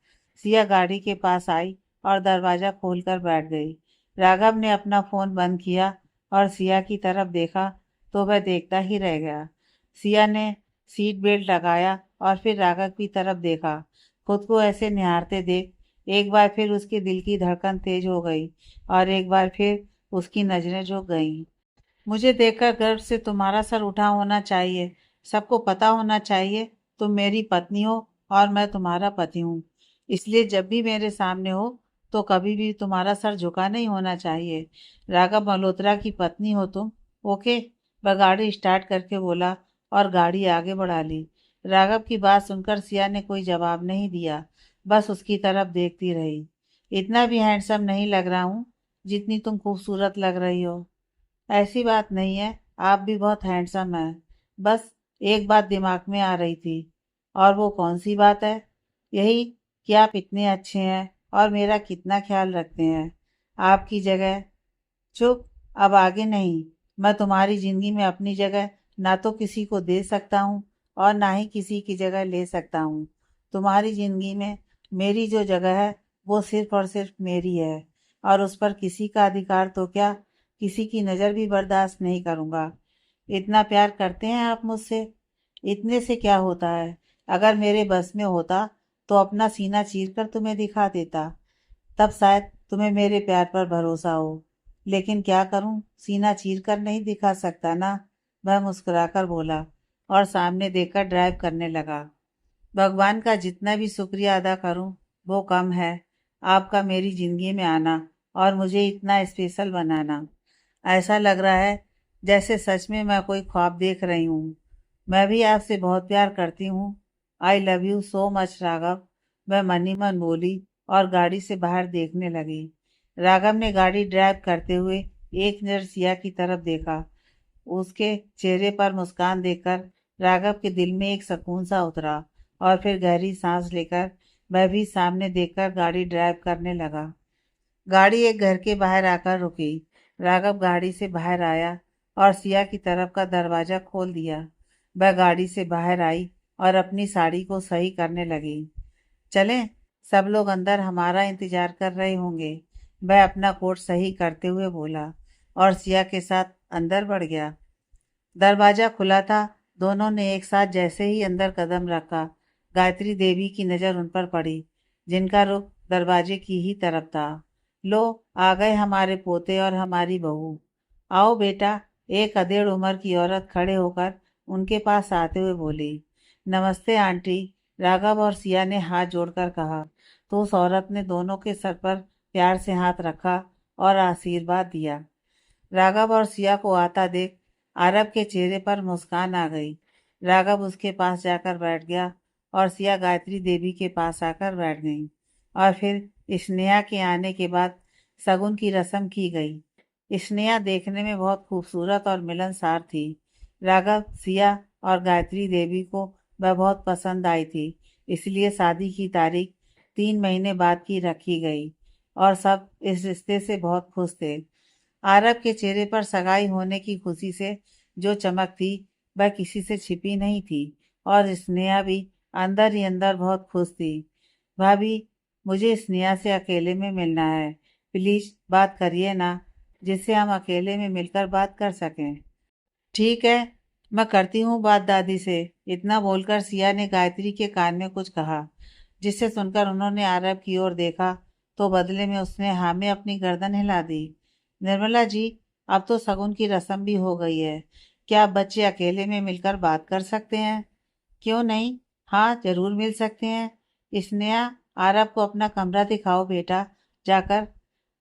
सिया गाड़ी के पास आई और दरवाजा खोलकर बैठ गई। राघव ने अपना फोन बंद किया और सिया की तरफ देखा तो वह देखता ही रह गया। सिया ने सीट बेल्ट लगाया और फिर राघव की तरफ देखा। खुद को ऐसे निहारते देख एक बार फिर उसके दिल की धड़कन तेज हो गई और एक बार फिर उसकी नजरें झुक गईं। मुझे देखकर गर्व से तुम्हारा सर उठा होना चाहिए। सबको पता होना चाहिए तुम मेरी पत्नी हो और मैं तुम्हारा पति हूँ। इसलिए जब भी मेरे सामने हो तो कभी भी तुम्हारा सर झुका नहीं होना चाहिए। राघव मल्होत्रा की पत्नी हो तुम। ओके। वह गाड़ी स्टार्ट करके बोला और गाड़ी आगे बढ़ा ली। राघव की बात सुनकर सिया ने कोई जवाब नहीं दिया, बस उसकी तरफ देखती रही। इतना भी हैंडसम नहीं लग रहा हूँ जितनी तुम खूबसूरत लग रही हो। ऐसी बात नहीं है, आप भी बहुत हैंडसम हैं। बस एक बात दिमाग में आ रही थी। और वो कौन सी बात है? यही कि आप इतने अच्छे हैं और मेरा कितना ख्याल रखते हैं। आपकी जगह। चुप। अब आगे नहीं। मैं तुम्हारी जिंदगी में अपनी जगह ना तो किसी को दे सकता हूँ और ना ही किसी की जगह ले सकता हूँ। तुम्हारी जिंदगी में मेरी जो जगह है वो सिर्फ और सिर्फ मेरी है और उस पर किसी का अधिकार तो क्या, किसी की नज़र भी बर्दाश्त नहीं करूँगा। इतना प्यार करते हैं आप मुझसे? इतने से क्या होता है? अगर मेरे बस में होता तो अपना सीना चीर कर तुम्हें दिखा देता। तब शायद तुम्हें मेरे प्यार पर भरोसा हो। लेकिन क्या करूं, सीना चीर कर नहीं दिखा सकता ना। वह मुस्कुराकर बोला और सामने देखकर ड्राइव करने लगा। भगवान का जितना भी शुक्रिया अदा करूं वो कम है। आपका मेरी जिंदगी में आना और मुझे इतना स्पेशल बनाना। ऐसा लग रहा है जैसे सच में मैं कोई ख्वाब देख रही हूँ। मैं भी आपसे बहुत प्यार करती हूँ। I love you so much Raghav. वह मन ही मन बोली और गाड़ी से बाहर देखने लगी। राघव ने गाड़ी ड्राइव करते हुए एक नज़र सिया की तरफ देखा। उसके चेहरे पर मुस्कान देखकर राघव के दिल में एक सुकून सा उतरा और फिर गहरी सांस लेकर वह भी सामने देखकर गाड़ी ड्राइव करने लगा। गाड़ी एक घर के बाहर आकर रुकी। राघव गाड़ी से बाहर आया और सिया की तरफ का दरवाजा खोल दिया। वह गाड़ी से बाहर आई और अपनी साड़ी को सही करने लगी। चलें, सब लोग अंदर हमारा इंतजार कर रहे होंगे। वह अपना कोट सही करते हुए बोला और सिया के साथ अंदर बढ़ गया। दरवाजा खुला था। दोनों ने एक साथ जैसे ही अंदर कदम रखा, गायत्री देवी की नज़र उन पर पड़ी, जिनका रुख दरवाजे की ही तरफ था। लो, आ गए हमारे पोते और हमारी बहू। आओ बेटा। एक अधेड़ उम्र की औरत खड़े होकर उनके पास आते हुए बोली। नमस्ते आंटी। राघव और सिया ने हाथ जोड़कर कहा। तो उस औरत ने दोनों के सर पर प्यार से हाथ रखा और आशीर्वाद दिया। राघव और सिया को आता देख आरब के चेहरे पर मुस्कान आ गई। राघव उसके पास जाकर बैठ गया और सिया गायत्री देवी के पास आकर बैठ गई। और फिर स्नेहा के आने के बाद शगुन की रस्म की गई। स्नेहा देखने में बहुत खूबसूरत और मिलनसार थी। राघव, सिया और गायत्री देवी को वह बहुत पसंद आई थी, इसलिए शादी की तारीख 3 महीने बाद की रखी गई और सब इस रिश्ते से बहुत खुश थे। आरब के चेहरे पर सगाई होने की खुशी से जो चमक थी वह किसी से छिपी नहीं थी और स्नेहा भी अंदर ही अंदर बहुत खुश थी। भाभी, मुझे स्नेहा से अकेले में मिलना है। प्लीज बात करिए ना, जिससे हम अकेले में मिलकर बात कर सकें। ठीक है, मैं करती हूँ बात दादी से। इतना बोलकर सिया ने गायत्री के कान में कुछ कहा, जिसे सुनकर उन्होंने आरब की ओर देखा तो बदले में उसने हाँ में अपनी गर्दन हिला दी। निर्मला जी, अब तो शगुन की रस्म भी हो गई है, क्या आप बच्चे अकेले में मिलकर बात कर सकते हैं? क्यों नहीं, हाँ जरूर मिल सकते हैं। स्नेहा, आरब को अपना कमरा दिखाओ बेटा, जाकर।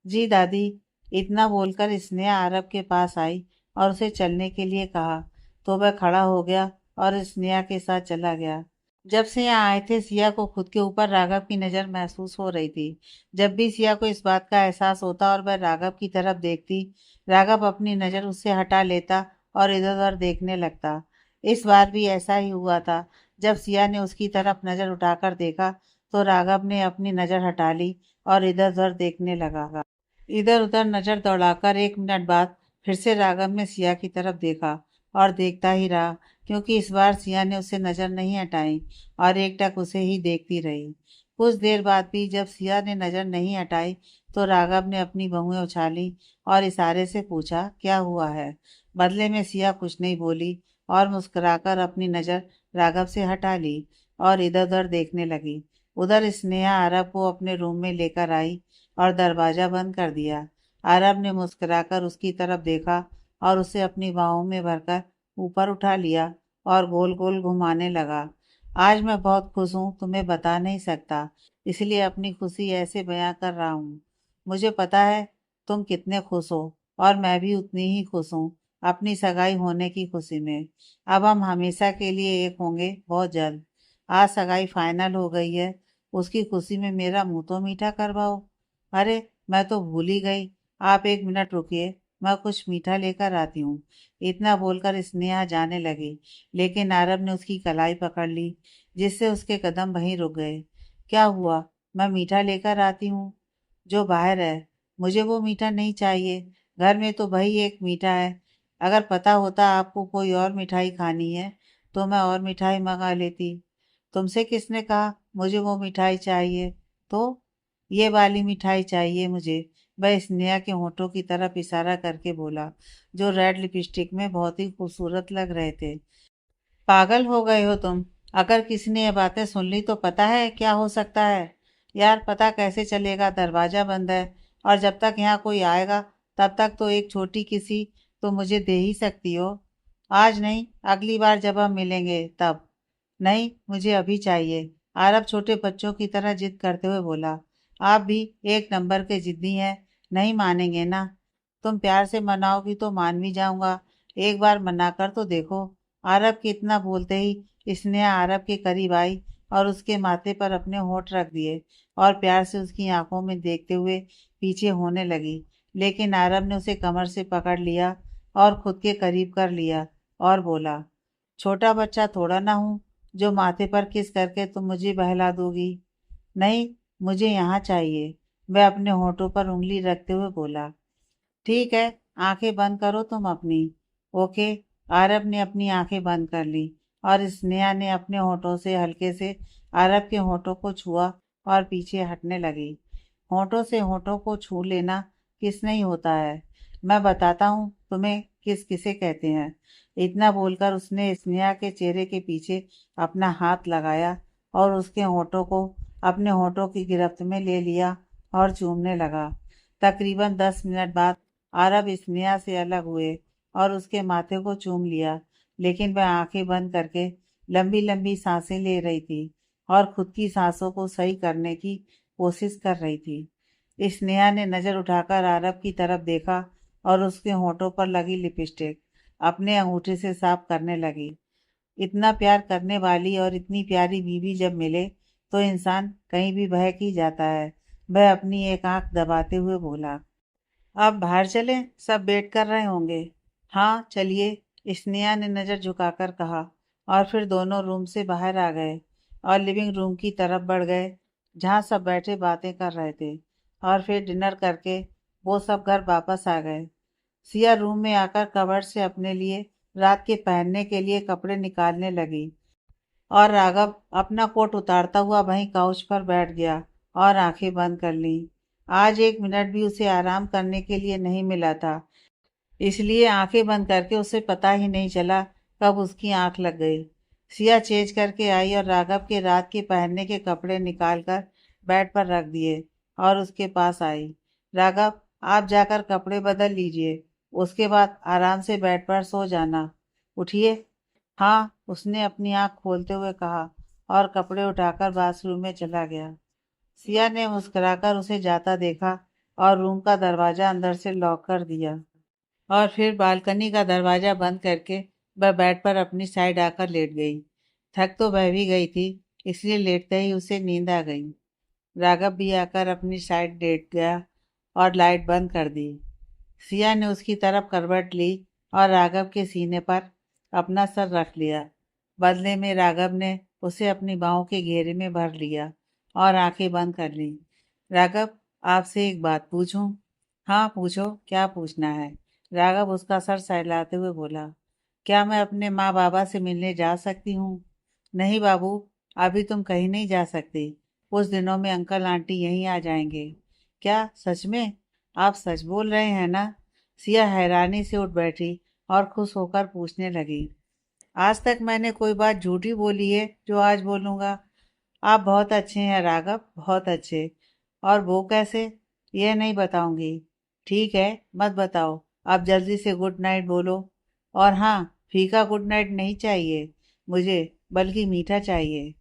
जी दादी। इतना बोलकर स्नेहा आरब के पास आई और उसे चलने के लिए कहा तो वह खड़ा हो गया और स्नेहा के साथ चला गया। जब से यहाँ आए थे सिया को खुद के ऊपर राघव की नज़र महसूस हो रही थी। जब भी सिया को इस बात का एहसास होता और वह राघव की तरफ देखती, राघव अपनी नज़र उससे हटा लेता और इधर उधर देखने लगता। इस बार भी ऐसा ही हुआ था। जब सिया ने उसकी तरफ नज़र उठाकर देखा तो राघव ने अपनी नज़र हटा ली और इधर उधर देखने लगा। इधर उधर नज़र दौड़ाकर 1 मिनट बाद फिर से राघव ने सिया की तरफ देखा और देखता ही रहा, क्योंकि इस बार सिया ने उससे नज़र नहीं हटाई और एकटक उसे ही देखती रही। कुछ देर बाद भी जब सिया ने नज़र नहीं हटाई तो राघव ने अपनी भौहें उछाली और इशारे से पूछा, क्या हुआ है? बदले में सिया कुछ नहीं बोली और मुस्कुराकर अपनी नज़र राघव से हटा ली और इधर उधर देखने लगी। उधर स्नेहा आरब को अपने रूम में लेकर आई और दरवाज़ा बंद कर दिया। आरब ने मुस्कुराकर उसकी तरफ देखा और उसे अपनी बाहों में भरकर ऊपर उठा लिया और गोल गोल घुमाने लगा। आज मैं बहुत खुश हूँ, तुम्हें बता नहीं सकता, इसलिए अपनी खुशी ऐसे बयां कर रहा हूँ। मुझे पता है तुम कितने खुश हो और मैं भी उतनी ही खुश हूँ अपनी सगाई होने की खुशी में। अब हम हमेशा के लिए एक होंगे बहुत जल्द। आज सगाई फाइनल हो गई है, उसकी खुशी में मेरा मुंह तो मीठा करवाओ। अरे, मैं तो भूल ही गई। आप 1 मिनट रुकिए, मैं कुछ मीठा लेकर आती हूँ। इतना बोलकर स्नेहा जाने लगी, लेकिन आरब ने उसकी कलाई पकड़ ली, जिससे उसके कदम वहीं रुक गए। क्या हुआ? मैं मीठा लेकर आती हूँ। जो बाहर है, मुझे वो मीठा नहीं चाहिए। घर में तो वही एक मीठा है। अगर पता होता आपको कोई और मिठाई खानी है तो मैं और मिठाई मंगा लेती। तुमसे किसने कहा मुझे वो मिठाई चाहिए? तो ये वाली मिठाई चाहिए मुझे। वह स्नेहा के होठों की तरफ इशारा करके बोला, जो रेड लिपस्टिक में बहुत ही खूबसूरत लग रहे थे। पागल हो गए हो तुम? अगर किसी ने ये बातें सुन ली तो पता है क्या हो सकता है? यार, पता कैसे चलेगा? दरवाजा बंद है और जब तक यहाँ कोई आएगा तब तक तो एक छोटी किसी तो मुझे दे ही सकती हो। आज नहीं, अगली बार जब हम मिलेंगे तब। नहीं, मुझे अभी चाहिए। आरब छोटे बच्चों की तरह जिद करते हुए बोला। आप भी एक नंबर के जिद्दी हैं, नहीं मानेंगे ना? तुम प्यार से मनाओगी तो मान भी जाऊंगा, एक बार मना कर तो देखो। आरब के इतना बोलते ही स्नेहा आरब के करीब आई और उसके माथे पर अपने होंठ रख दिए और प्यार से उसकी आंखों में देखते हुए पीछे होने लगी। लेकिन आरब ने उसे कमर से पकड़ लिया और खुद के करीब कर लिया और बोला, छोटा बच्चा थोड़ा ना हूँ जो माथे पर किस करके तुम मुझे बहला दोगी। नहीं, मुझे यहाँ चाहिए। वह अपने होठों पर उंगली रखते हुए बोला। ठीक है, आंखें बंद करो तुम अपनी। ओके। आरब ने अपनी आंखें बंद कर ली और स्नेहा ने अपने होठों से हल्के से आरब के होठों को छुआ और पीछे हटने लगी। होठों से होठों को छू लेना किस नहीं होता है, मैं बताता हूँ तुम्हें किस किसे कहते हैं। इतना बोलकर उसने स्नेहा के चेहरे के पीछे अपना हाथ लगाया और उसके होठों को अपने होठों की गिरफ्त में ले लिया और चूमने लगा। तकरीबन 10 मिनट बाद आरब स्नेहा से अलग हुए और उसके माथे को चूम लिया, लेकिन वह आंखें बंद करके लंबी लंबी सांसें ले रही थी और खुद की सांसों को सही करने की कोशिश कर रही थी। स्नेहा ने नज़र उठाकर आरब की तरफ देखा और उसके होठों पर लगी लिपस्टिक अपने अंगूठे से साफ करने लगी। इतना प्यार करने वाली और इतनी प्यारी बीवी जब मिले तो इंसान कहीं भी बहक ही जाता है। वह अपनी एक आंख दबाते हुए बोला, आप बाहर चलें, सब वेट कर रहे होंगे। हाँ चलिए, स्नेहा ने नज़र झुकाकर कहा और फिर दोनों रूम से बाहर आ गए और लिविंग रूम की तरफ बढ़ गए जहाँ सब बैठे बातें कर रहे थे। और फिर डिनर करके वो सब घर वापस आ गए। सिया रूम में आकर कबर्ड से अपने लिए रात के पहनने के लिए कपड़े निकालने लगी और राघव अपना कोट उतारता हुआ वहीं काउच पर बैठ गया और आंखें बंद कर लीं। आज एक मिनट भी उसे आराम करने के लिए नहीं मिला था, इसलिए आंखें बंद करके उसे पता ही नहीं चला कब उसकी आंख लग गई। सिया चेंज करके आई और राघव के रात के पहनने के कपड़े निकालकर बेड पर रख दिए और उसके पास आई। राघव, आप जाकर कपड़े बदल लीजिए, उसके बाद आराम से बेड पर सो जाना। उठिए। हाँ, उसने अपनी आंख खोलते हुए कहा और कपड़े उठाकर बाथरूम में चला गया। सिया ने मुस्कुराकर उसे जाता देखा और रूम का दरवाजा अंदर से लॉक कर दिया और फिर बालकनी का दरवाजा बंद करके वह बेड पर अपनी साइड आकर लेट गई। थक तो वह भी गई थी, इसलिए लेटते ही उसे नींद आ गई। राघव भी आकर अपनी साइड लेट गया और लाइट बंद कर दी। सिया ने उसकी तरफ करवट ली और राघव के सीने पर अपना सर रख लिया। बदले में राघव ने उसे अपनी बाहों के घेरे में भर लिया और आंखें बंद कर लीं। राघव, आपसे एक बात पूछूं? हाँ पूछो, क्या पूछना है? राघव उसका सर सहलाते हुए बोला, क्या मैं अपने माँ बाबा से मिलने जा सकती हूँ? नहीं बाबू, अभी तुम कहीं नहीं जा सकती। कुछ दिनों में अंकल आंटी यहीं आ जाएंगे। क्या सच में? आप सच बोल रहे हैं ना? सिया हैरानी से उठ बैठी और खुश होकर पूछने लगी, आज तक मैंने कोई बात झूठी बोली है जो आज बोलूँगा? आप बहुत अच्छे हैं राघव, बहुत अच्छे। और वो कैसे? ये नहीं बताऊंगी। ठीक है, मत बताओ। आप जल्दी से गुड नाइट बोलो। और हाँ, फीका गुड नाइट नहीं चाहिए मुझे, बल्कि मीठा चाहिए।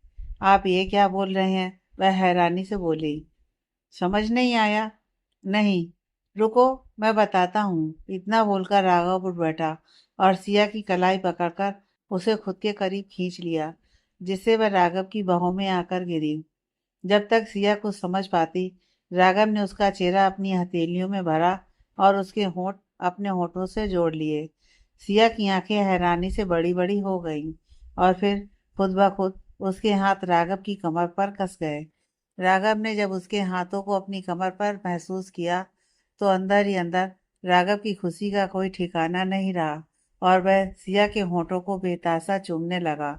आप ये क्या बोल रहे हैं? वह हैरानी से बोली। समझ नहीं आया? नहीं, रुको, मैं बताता हूँ। इतना बोलकर राघव उठ बैठा और सिया की कलाई पकड़कर उसे खुद के करीब खींच लिया, जिससे वह राघव की बाहों में आकर गिरी। जब तक सिया कुछ समझ पाती, राघव ने उसका चेहरा अपनी हथेलियों में भरा और उसके होंठ अपने होठों से जोड़ लिए। सिया की आंखें हैरानी से बड़ी बड़ी हो गईं और फिर खुद ब खुद उसके हाथ राघव की कमर पर कस गए। राघव ने जब उसके हाथों को अपनी कमर पर महसूस किया तो अंदर ही अंदर राघव की खुशी का कोई ठिकाना नहीं रहा और वह सिया के होठों को बेतासा चूमने लगा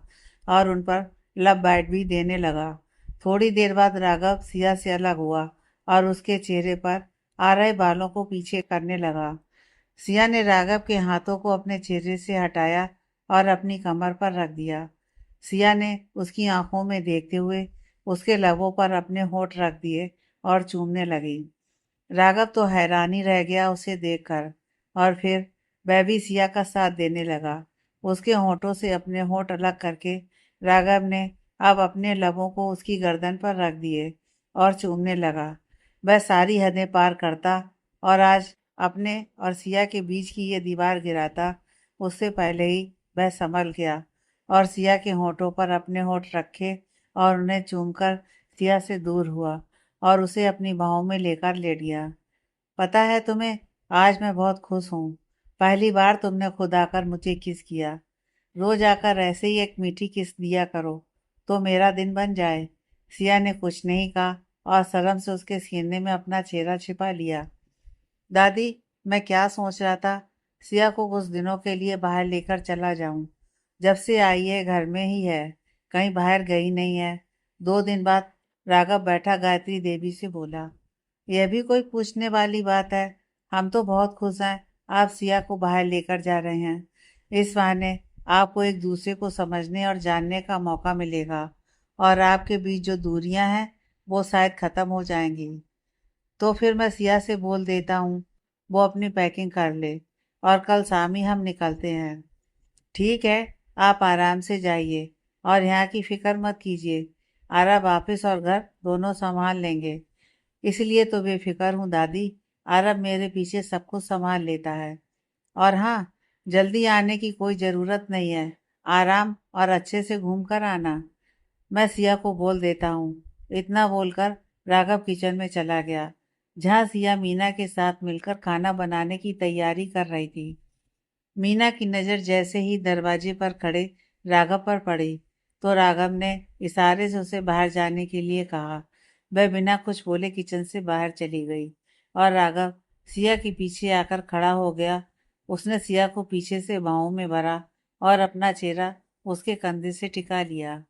और उन पर लब बाइट भी देने लगा। थोड़ी देर बाद राघव सिया से अलग हुआ और उसके चेहरे पर आ रहे बालों को पीछे करने लगा। सिया ने राघव के हाथों को अपने चेहरे से हटाया और अपनी कमर पर रख दिया। सिया ने उसकी आंखों में देखते हुए उसके लबों पर अपने होंठ रख दिए और चूमने लगी। राघव तो हैरान ही रह गया उसे देखकर और फिर वह भी सिया का साथ देने लगा। उसके होंठों से अपने होंठ अलग करके राघव ने अब अपने लबों को उसकी गर्दन पर रख दिए और चूमने लगा। वह सारी हदें पार करता और आज अपने और सिया के बीच की ये दीवार गिराता। उससे पहले ही वह संभल गया और सिया के होठों पर अपने होठ रखे और उन्हें चूमकर सिया से दूर हुआ और उसे अपनी बाहों में लेकर लेट गया। पता है तुम्हें, आज मैं बहुत खुश हूँ। पहली बार तुमने खुद आकर मुझे किस किया। रोज आकर ऐसे ही एक मीठी किस दिया करो तो मेरा दिन बन जाए। सिया ने कुछ नहीं कहा और शर्म से उसके सीने में अपना चेहरा छिपा लिया। दादी, मैं क्या सोच रहा था, सिया को कुछ दिनों के लिए बाहर लेकर चला जाऊं। जब से आई है घर में ही है, कहीं बाहर गई नहीं है। 2 दिन बाद राघव बैठा गायत्री देवी से बोला, यह भी कोई पूछने वाली बात है। हम तो बहुत खुश हैं आप सिया को बाहर लेकर जा रहे हैं। इस बहाने आपको एक दूसरे को समझने और जानने का मौका मिलेगा और आपके बीच जो दूरियां हैं वो शायद ख़त्म हो जाएंगी। तो फिर मैं सिया से बोल देता हूँ वो अपनी पैकिंग कर ले और कल शाम ही हम निकलते हैं। ठीक है, आप आराम से जाइए और यहाँ की फिक्र मत कीजिए। आरब ऑफिस और घर दोनों संभाल लेंगे। इसलिए तो बेफिक्र हूँ दादी। आरब मेरे पीछे सब कुछ संभाल लेता है। और हाँ, जल्दी आने की कोई ज़रूरत नहीं है। आराम और अच्छे से घूम कर आना। मैं सिया को बोल देता हूँ। इतना बोलकर राघव किचन में चला गया, जहाँ सिया मीना के साथ मिलकर खाना बनाने की तैयारी कर रही थी। मीना की नज़र जैसे ही दरवाजे पर खड़े राघव पर पड़ी, तो राघव ने इशारे से उसे बाहर जाने के लिए कहा। वह बिना कुछ बोले किचन से बाहर चली गई और राघव सिया के पीछे आकर खड़ा हो गया। उसने सिया को पीछे से बाहों में भरा और अपना चेहरा उसके कंधे से टिका लिया।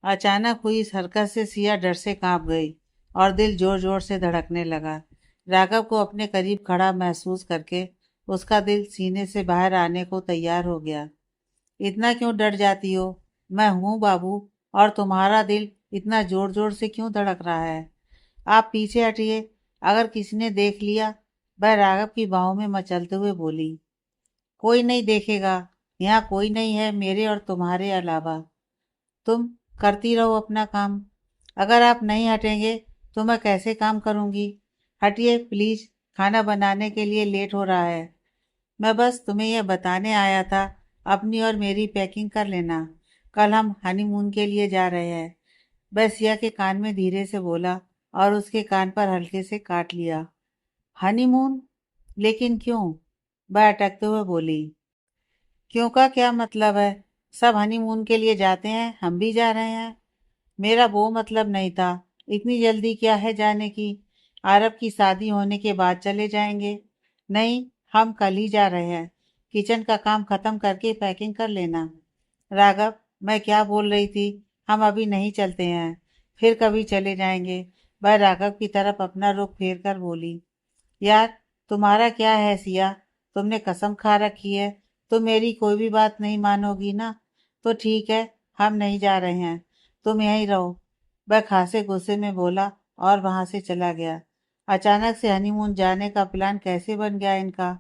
अचानक हुई इस हरकत से सिया डर से कांप गई और दिल जोर जोर से धड़कने लगा। राघव को अपने करीब खड़ा महसूस करके उसका दिल सीने से बाहर आने को तैयार हो गया। इतना क्यों डर जाती हो? मैं हूँ बाबू। और तुम्हारा दिल इतना जोर जोर से क्यों धड़क रहा है? आप पीछे हटिए, अगर किसी ने देख लिया। वह राघव की बाहों में मचलते हुए बोली। कोई नहीं देखेगा, यहाँ कोई नहीं है मेरे और तुम्हारे अलावा। तुम करती रहो अपना काम। अगर आप नहीं हटेंगे तो मैं कैसे काम करूँगी? हटिए प्लीज़, खाना बनाने के लिए लेट हो रहा है। मैं बस तुम्हें यह बताने आया था, अपनी और मेरी पैकिंग कर लेना। कल हम हनीमून के लिए जा रहे हैं। वह सिया के कान में धीरे से बोला और उसके कान पर हल्के से काट लिया। हनीमून? लेकिन क्यों? वह अटकते हुए बोली। क्यों का क्या मतलब है? सब हनीमून के लिए जाते हैं, हम भी जा रहे हैं। मेरा वो मतलब नहीं था। इतनी जल्दी क्या है जाने की? आरब की शादी होने के बाद चले जाएंगे। नहीं, हम कल ही जा रहे हैं। किचन का काम खत्म करके पैकिंग कर लेना। राघव, मैं क्या बोल रही थी? हम अभी नहीं चलते हैं, फिर कभी चले जाएंगे। वह राघव की तरफ अपना रुख फेर कर बोली। यार, तुम्हारा क्या है सिया? तुमने कसम खा रखी है, तो मेरी कोई भी बात नहीं मानोगी ना? तो ठीक है, हम नहीं जा रहे हैं, तुम यहीं रहो। वह खासे गुस्से में बोला और वहां से चला गया। अचानक से हनीमून जाने का प्लान कैसे बन गया इनका?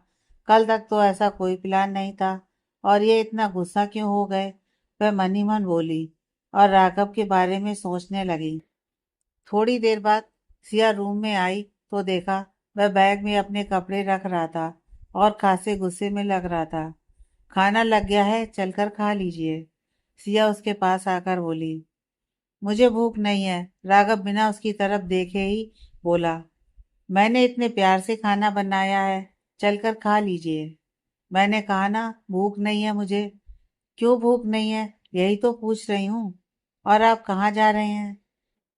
कल तक तो ऐसा कोई प्लान नहीं था, और ये इतना गुस्सा क्यों हो गए? वह मन ही मन बोली और राघव के बारे में सोचने लगी। थोड़ी देर बाद सिया रूम में आई तो देखा वह बैग में अपने कपड़े रख रहा था और खासे गुस्से में लग रहा था। खाना लग गया है, चलकर खा लीजिए। सिया उसके पास आकर बोली। मुझे भूख नहीं है, राघव बिना उसकी तरफ देखे ही बोला। मैंने इतने प्यार से खाना बनाया है, चलकर खा लीजिए। मैंने कहा ना, भूख नहीं है मुझे। क्यों भूख नहीं है, यही तो पूछ रही हूँ। और आप कहाँ जा रहे हैं?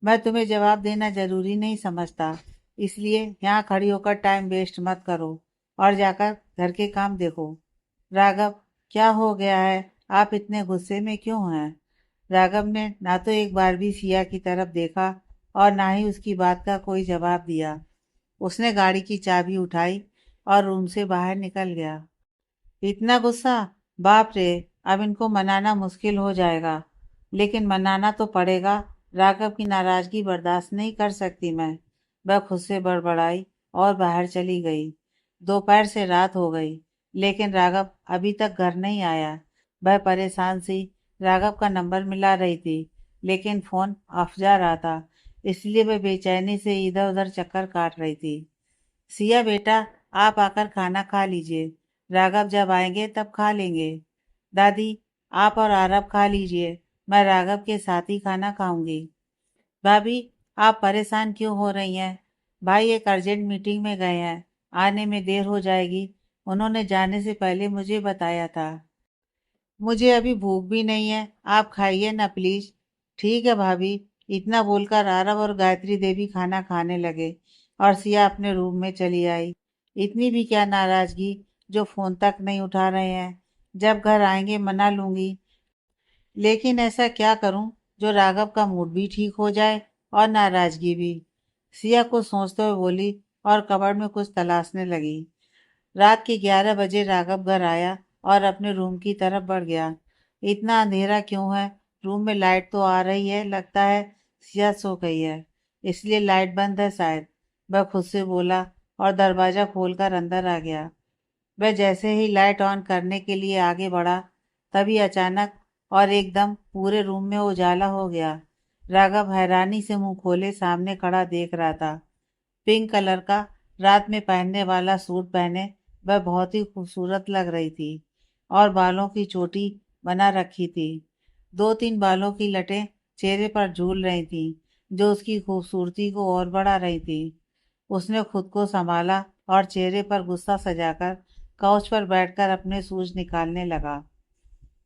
मैं तुम्हें जवाब देना जरूरी नहीं समझता, इसलिए यहाँ खड़ी होकर टाइम वेस्ट मत करो और जाकर घर के काम देखो। राघव, क्या हो गया है? आप इतने गुस्से में क्यों हैं? राघव ने ना तो एक बार भी सिया की तरफ देखा और ना ही उसकी बात का कोई जवाब दिया। उसने गाड़ी की चाबी उठाई और रूम से बाहर निकल गया। इतना गुस्सा? बाप रे! अब इनको मनाना मुश्किल हो जाएगा, लेकिन मनाना तो पड़ेगा। राघव की नाराजगी बर्दाश्त नहीं कर सकती मैं। वह खुद से बड़बड़ाई और बाहर चली गई। दोपहर से रात हो गई, लेकिन राघव अभी तक घर नहीं आया। वह परेशान सी राघव का नंबर मिला रही थी, लेकिन फोन ऑफ जा रहा था, इसलिए वह बेचैनी से इधर उधर चक्कर काट रही थी। सिया बेटा, आप आकर खाना खा लीजिए। राघव जब आएंगे तब खा लेंगे। दादी, आप और आरब खा लीजिए, मैं राघव के साथ ही खाना खाऊंगी। भाभी, आप परेशान क्यों हो रही हैं? भाई एक अर्जेंट मीटिंग में गए हैं, आने में देर हो जाएगी। उन्होंने जाने से पहले मुझे बताया था। मुझे अभी भूख भी नहीं है, आप खाइए ना प्लीज। ठीक है भाभी। इतना बोलकर आरव और गायत्री देवी खाना खाने लगे और सिया अपने रूम में चली आई। इतनी भी क्या नाराजगी, जो फोन तक नहीं उठा रहे हैं। जब घर आएंगे मना लूंगी, लेकिन ऐसा क्या करूं जो राघव का मूड भी ठीक हो जाए और नाराजगी भी। सिया को सोचते हुए बोली और कबर्ड में कुछ तलाशने लगी। रात के 11 बजे राघव घर आया और अपने रूम की तरफ बढ़ गया। इतना अंधेरा क्यों है? रूम में लाइट तो आ रही है, लगता है सिया सो गई है, इसलिए लाइट बंद है शायद। वह खुद से बोला और दरवाजा खोलकर अंदर आ गया। वह जैसे ही लाइट ऑन करने के लिए आगे बढ़ा, तभी अचानक और एकदम पूरे रूम में उजाला हो गया। राघव हैरानी से मुंह खोले सामने खड़ा देख रहा था। पिंक कलर का रात में पहनने वाला सूट पहने वह बहुत ही खूबसूरत लग रही थी और बालों की चोटी बना रखी थी। 2-3 बालों की लटें चेहरे पर झूल रही थीं, जो उसकी खूबसूरती को और बढ़ा रही थी। उसने खुद को संभाला और चेहरे पर गुस्सा सजाकर काउच पर बैठकर अपने शूज निकालने लगा।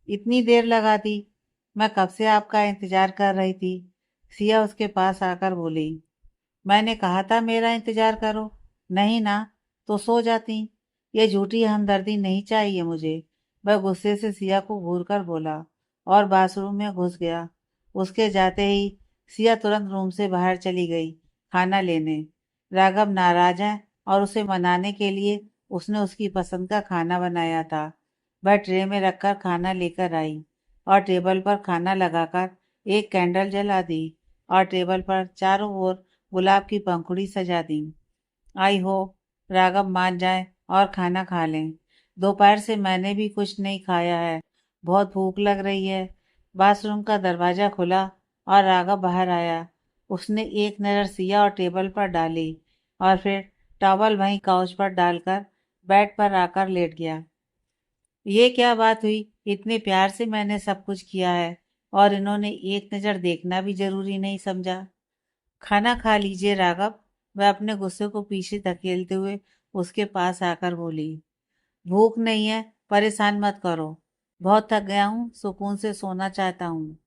इतनी देर लगा दी, मैं कब से आपका इंतजार कर रही थी। सिया उसके पास आकर बोली। मैंने कहा था मेरा इंतजार करो, नहीं ना तो सो जाती। ये झूठी हमदर्दी नहीं चाहिए मुझे। वह गुस्से से सिया को घूर कर बोला और बाथरूम में घुस गया। उसके जाते ही सिया तुरंत रूम से बाहर चली गई खाना लेने। राघव नाराज है और उसे मनाने के लिए उसने उसकी पसंद का खाना बनाया था। वह ट्रे में रखकर खाना लेकर आई और टेबल पर खाना लगाकर एक कैंडल जला दी और टेबल पर चारों ओर गुलाब की पंखुड़ी सजा दी। आई हो राघव मान जाए और खाना खा लें। दोपहर से मैंने भी कुछ नहीं खाया है, बहुत भूख लग रही है। बाथरूम का दरवाज़ा खुला और राघव बाहर आया। उसने एक नज़र सिया और टेबल पर डाली और फिर टॉवल वहीं काउच पर डालकर बेड पर आकर लेट गया। ये क्या बात हुई, इतने प्यार से मैंने सब कुछ किया है और इन्होंने एक नज़र देखना भी जरूरी नहीं समझा। खाना खा लीजिए राघव। वह अपने गुस्से को पीछे धकेलते हुए उसके पास आकर बोली। भूख नहीं है, परेशान मत करो। बहुत थक गया हूँ, सुकून से सोना चाहता हूँ।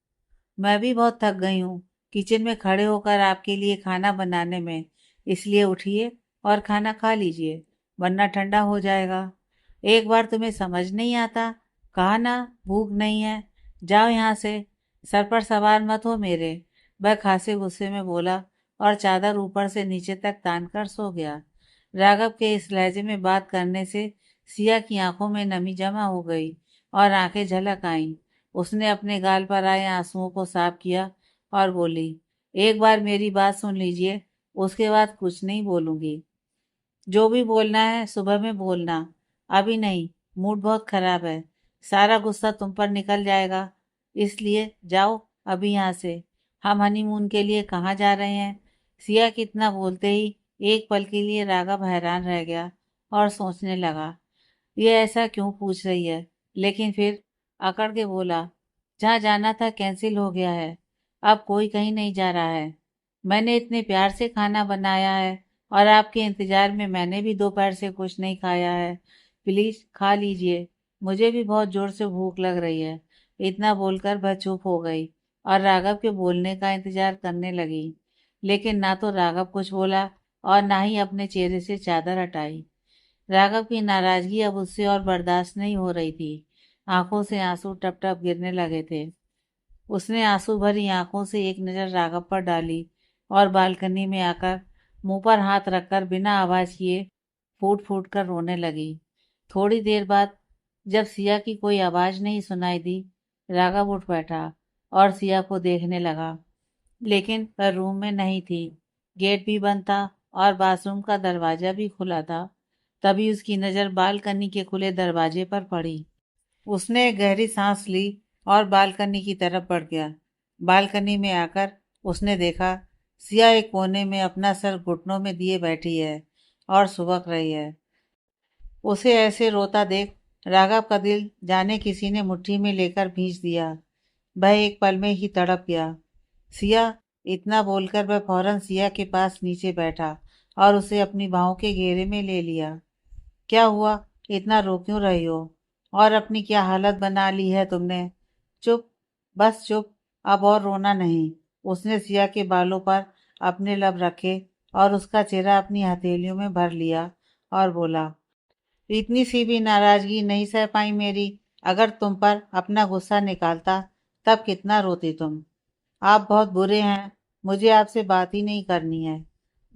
मैं भी बहुत थक गई हूँ किचन में खड़े होकर आपके लिए खाना बनाने में। इसलिए उठिए और खाना खा लीजिए, वरना ठंडा हो जाएगा। एक बार तुम्हें समझ नहीं आता, कहा ना भूख नहीं है। जाओ यहाँ से, सर पर सवार मत हो मेरे। वह खासे गुस्से में बोला और चादर ऊपर से नीचे तक तान कर सो गया। राघव के इस लहजे में बात करने से सिया की आंखों में नमी जमा हो गई और आंखें झलक आईं। उसने अपने गाल पर आए आंसुओं को साफ किया और बोली, एक बार मेरी बात सुन लीजिए, उसके बाद कुछ नहीं बोलूंगी। जो भी बोलना है सुबह में बोलना, अभी नहीं। मूड बहुत खराब है, सारा गुस्सा तुम पर निकल जाएगा। इसलिए जाओ अभी यहाँ से। हम हनीमून के लिए कहाँ जा रहे हैं। सिया कितना बोलते ही एक पल के लिए राघव हैरान रह गया और सोचने लगा, ये ऐसा क्यों पूछ रही है। लेकिन फिर अकड़ के बोला, जहाँ जाना था कैंसिल हो गया है, अब कोई कहीं नहीं जा रहा है। मैंने इतने प्यार से खाना बनाया है और आपके इंतजार में मैंने भी दोपहर से कुछ नहीं खाया है। प्लीज खा लीजिए, मुझे भी बहुत जोर से भूख लग रही है। इतना बोलकर वह चुप हो गई और राघव के बोलने का इंतजार करने लगी। लेकिन ना तो राघव कुछ बोला और ना ही अपने चेहरे से चादर हटाई। राघव की नाराजगी अब उससे और बर्दाश्त नहीं हो रही थी। आंखों से आंसू टप टप गिरने लगे थे। उसने आंसू भरी आंखों से एक नज़र राघव पर डाली और बालकनी में आकर मुंह पर हाथ रखकर बिना आवाज किए फूट फूट कर रोने लगी। थोड़ी देर बाद जब सिया की कोई आवाज नहीं सुनाई दी, राघव उठ बैठा और सिया को देखने लगा। लेकिन वह रूम में नहीं थी। गेट भी बंद था और बाथरूम का दरवाजा भी खुला था। तभी उसकी नज़र बालकनी के खुले दरवाजे पर पड़ी। उसने एक गहरी सांस ली और बालकनी की तरफ बढ़ गया। बालकनी में आकर उसने देखा सिया एक कोने में अपना सर घुटनों में दिए बैठी है और सुबक रही है। उसे ऐसे रोता देख राघव का दिल जाने किसी ने मुट्ठी में लेकर भींच दिया। वह एक पल में ही तड़प गया। सिया, इतना बोलकर वह फौरन सिया के पास नीचे बैठा और उसे अपनी बाहों के घेरे में ले लिया। क्या हुआ, इतना रो क्यों रही हो और अपनी क्या हालत बना ली है तुमने। चुप, बस चुप, अब और रोना नहीं। उसने सिया के बालों पर अपने लब रखे और उसका चेहरा अपनी हथेलियों में भर लिया और बोला, इतनी सी भी नाराजगी नहीं सह पाई मेरी। अगर तुम पर अपना गुस्सा निकालता तब कितना रोती तुम। आप बहुत बुरे हैं, मुझे आपसे बात ही नहीं करनी है।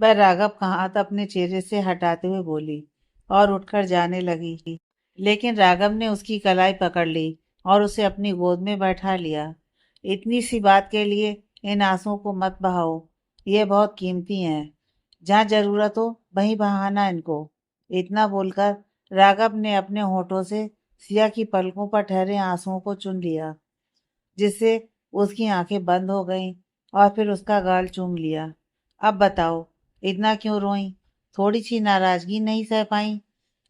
वह राघव का हाथ अपने चेहरे से हटाते हुए बोली और उठकर जाने लगी। लेकिन राघव ने उसकी कलाई पकड़ ली और उसे अपनी गोद में बैठा लिया। इतनी सी बात के लिए इन आंसुओं को मत बहाओ, ये बहुत कीमती हैं। जहाँ जरूरत हो वहीं बहाना इनको। इतना बोलकर राघव ने अपने होठों से सिया की पलकों पर ठहरे आंसुओं को चुन लिया, जिससे उसकी आंखें बंद हो गईं और फिर उसका गाल चूम लिया। अब बताओ, इतना क्यों रोईं? थोड़ी सी नाराजगी नहीं सह पाई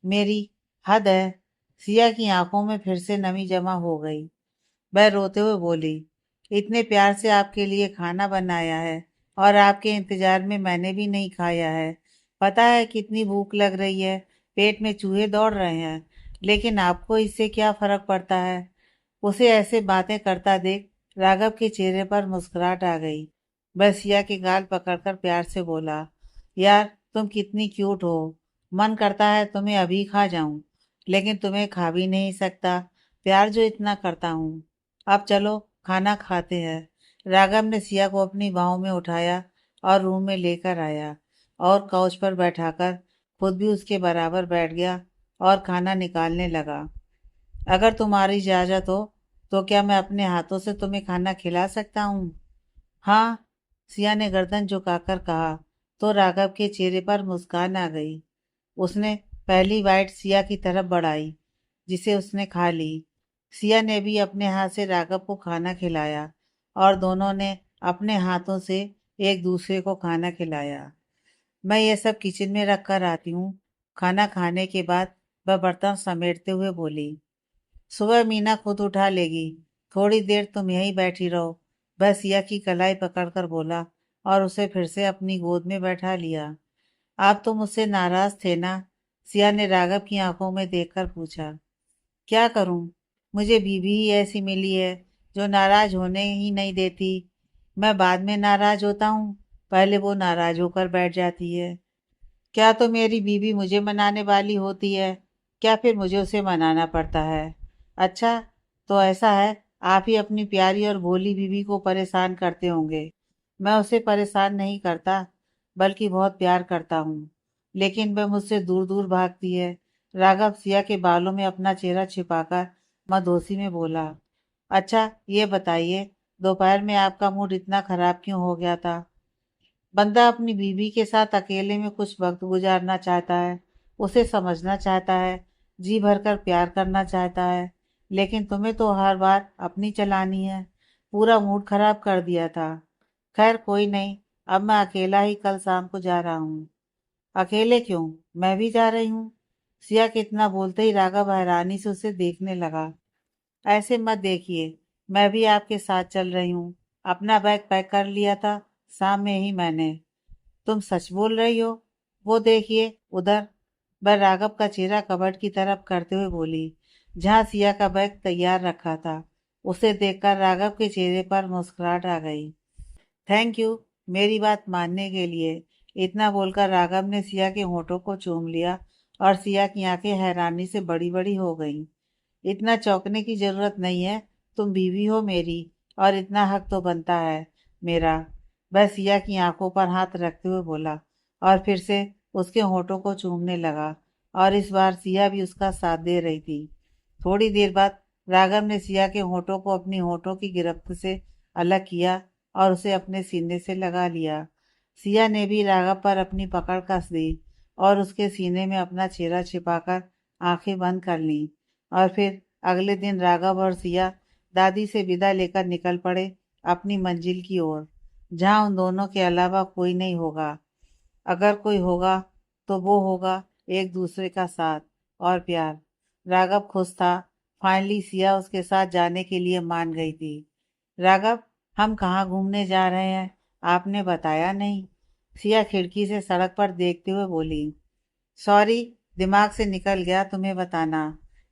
मेरी? हद है। सिया की आंखों में फिर से नमी जमा हो गई। वह रोते हुए बोली, इतने प्यार से आपके लिए खाना बनाया है और आपके इंतजार में मैंने भी नहीं खाया है। पता है कितनी भूख लग रही है, पेट में चूहे दौड़ रहे हैं, लेकिन आपको इससे क्या फर्क पड़ता है? उसे ऐसे बातें करता देख राघव के चेहरे पर मुस्कुराहट आ गई। वह सिया के गाल पकड़कर प्यार से बोला, यार तुम कितनी क्यूट हो। मन करता है तुम्हें अभी खा जाऊं, लेकिन तुम्हें खा भी नहीं सकता, प्यार जो इतना करता हूँ। अब चलो खाना खाते हैं। राघव ने सिया को अपनी बाहों में उठाया और रूम में लेकर आया और काउच पर बैठाकर खुद भी उसके बराबर बैठ गया और खाना निकालने लगा। अगर तुम्हारी इजाज़त हो तो क्या मैं अपने हाथों से तुम्हें खाना खिला सकता हूँ? हाँ, सिया ने गर्दन झुकाकर कहा तो राघव के चेहरे पर मुस्कान आ गई। उसने पहली बाइट सिया की तरफ बढ़ाई, जिसे उसने खा ली। सिया ने भी अपने हाथ से राघव को खाना खिलाया और दोनों ने अपने हाथों से एक दूसरे को खाना खिलाया। मैं ये सब किचन में रख कर आती हूँ। खाना खाने के बाद वह बर्तन समेटते हुए बोली, सुबह मीना खुद उठा लेगी, थोड़ी देर तुम यहीं बैठी रहो। वह सिया की कलाई पकड़कर बोला और उसे फिर से अपनी गोद में बैठा लिया। आप तो मुझसे नाराज थे ना? सिया ने राघव की आंखों में देखकर पूछा। क्या करूं, मुझे बीवी ही ऐसी मिली है जो नाराज होने ही नहीं देती। मैं बाद में नाराज होता हूँ, पहले वो नाराज होकर बैठ जाती है। क्या तो मेरी बीवी मुझे मनाने वाली होती है, क्या फिर मुझे उसे मनाना पड़ता है? अच्छा, तो ऐसा है, आप ही अपनी प्यारी और भोली बीवी को परेशान करते होंगे। मैं उसे परेशान नहीं करता, बल्कि बहुत प्यार करता हूँ, लेकिन वह मुझसे दूर दूर भागती है। राघव सिया के बालों में अपना चेहरा छिपाकर मदोसी में बोला। अच्छा ये बताइए, दोपहर में आपका मूड इतना खराब क्यों हो गया था? बंदा अपनी बीवी के साथ अकेले में कुछ वक्त गुजारना चाहता है, उसे समझना चाहता है, जी भरकर प्यार करना चाहता है, लेकिन तुम्हें तो हर बार अपनी चलानी है। पूरा मूड खराब कर दिया था। खैर कोई नहीं, अब मैं अकेला ही कल शाम को जा रहा हूँ। अकेले क्यों? मैं भी जा रही हूँ। सिया के इतना बोलते ही राघव हैरानी से उसे देखने लगा। ऐसे मत देखिए, मैं भी आपके साथ चल रही हूँ। अपना बैग पैक कर लिया था शाम में ही मैंने। तुम सच बोल रही हो? वो देखिए उधर। वह राघव का चेहरा कबर्ड की तरफ करते हुए बोली, जहाँ सिया का बैग तैयार रखा था। उसे देखकर राघव के चेहरे पर मुस्कुराहट आ गई। थैंक यू मेरी बात मानने के लिए। इतना बोलकर राघव ने सिया के होठों को चूम लिया और सिया की आंखें हैरानी से बड़ी बड़ी हो गईं। इतना चौंकने की जरूरत नहीं है, तुम बीवी हो मेरी और इतना हक तो बनता है मेरा। वह सिया की आंखों पर हाथ रखते हुए बोला और फिर से उसके होठों को चूमने लगा और इस बार सिया भी उसका साथ दे रही थी। थोड़ी देर बाद राघव ने सिया के होठों को अपनी होठों की गिरफ्त से अलग किया और उसे अपने सीने से लगा लिया। सिया ने भी राघव पर अपनी पकड़ कस दी और उसके सीने में अपना चेहरा छिपाकर आंखें बंद कर लीं। और फिर अगले दिन राघव और सिया दादी से विदा लेकर निकल पड़े अपनी मंजिल की ओर, जहाँ उन दोनों के अलावा कोई नहीं होगा। अगर कोई होगा तो वो होगा एक दूसरे का साथ और प्यार। राघव खुश था, फाइनली सिया उसके साथ जाने के लिए मान गई थी। राघव, हम कहाँ घूमने जा रहे हैं? आपने बताया नहीं। सिया खिड़की से सड़क पर देखते हुए बोली। सॉरी, दिमाग से निकल गया तुम्हें बताना।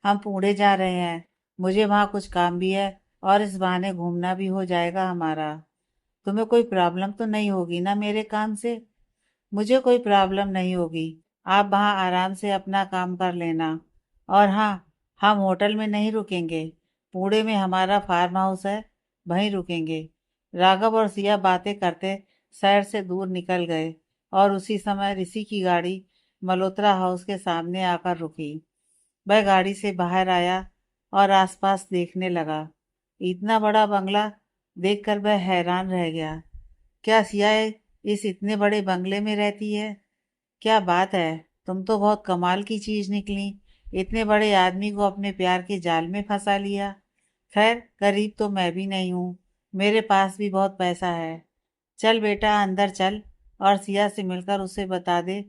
हम पुणे जा रहे हैं, मुझे वहाँ कुछ काम भी है और इस बहाने घूमना भी हो जाएगा हमारा। तुम्हें कोई प्रॉब्लम तो नहीं होगी ना मेरे काम से? मुझे कोई प्रॉब्लम नहीं होगी, आप वहाँ आराम से अपना काम कर लेना। और हाँ, हम होटल में नहीं रुकेंगे, पुणे में हमारा फार्म हाउस है, वहीं रुकेंगे। राघव और सिया बातें करते शहर से दूर निकल गए और उसी समय ऋषि की गाड़ी मल्होत्रा हाउस के सामने आकर रुकी। वह गाड़ी से बाहर आया और आसपास देखने लगा। इतना बड़ा बंगला देखकर वह हैरान रह गया। क्या सिया इस इतने बड़े बंगले में रहती है? क्या बात है, तुम तो बहुत कमाल की चीज निकली। इतने बड़े आदमी को अपने प्यार के जाल में फंसा लिया। खैर गरीब तो मैं भी नहीं हूँ, मेरे पास भी बहुत पैसा है। चल बेटा अंदर चल और सिया से मिलकर उसे बता दे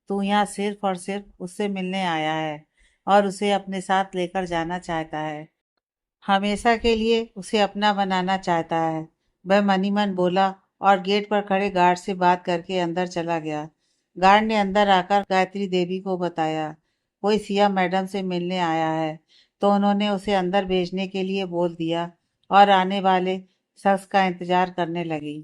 तू यहाँ सिर्फ और सिर्फ उससे मिलने आया है और उसे अपने साथ लेकर जाना चाहता है। हमेशा के लिए उसे अपना बनाना चाहता है। वह मनी मन बोला और गेट पर खड़े गार्ड से बात करके अंदर चला गया। गार्ड ने अंदर आकर गायत्री देवी को बताया कोई सिया मैडम से मिलने आया है, तो उन्होंने उसे अंदर भेजने के लिए बोल दिया और आने वाले शख्स का इंतजार करने लगी।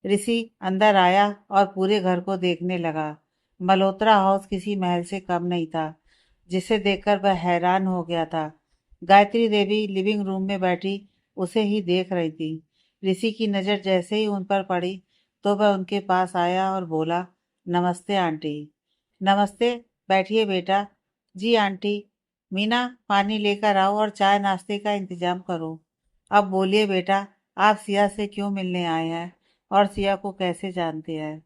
ऋषि अंदर आया और पूरे घर को देखने लगा। मल्होत्रा हाउस किसी महल से कम नहीं था, जिसे देखकर वह हैरान हो गया था। गायत्री देवी लिविंग रूम में बैठी उसे ही देख रही थी। ऋषि की नज़र जैसे ही उन पर पड़ी तो वह उनके पास आया और बोला, नमस्ते आंटी। नमस्ते, बैठिए बेटा। जी आंटी। मीना, पानी लेकर आओ और चाय नाश्ते का इंतजाम करो। अब बोलिए बेटा, आप सिया से क्यों मिलने आए हैं और सिया को कैसे जानते हैं?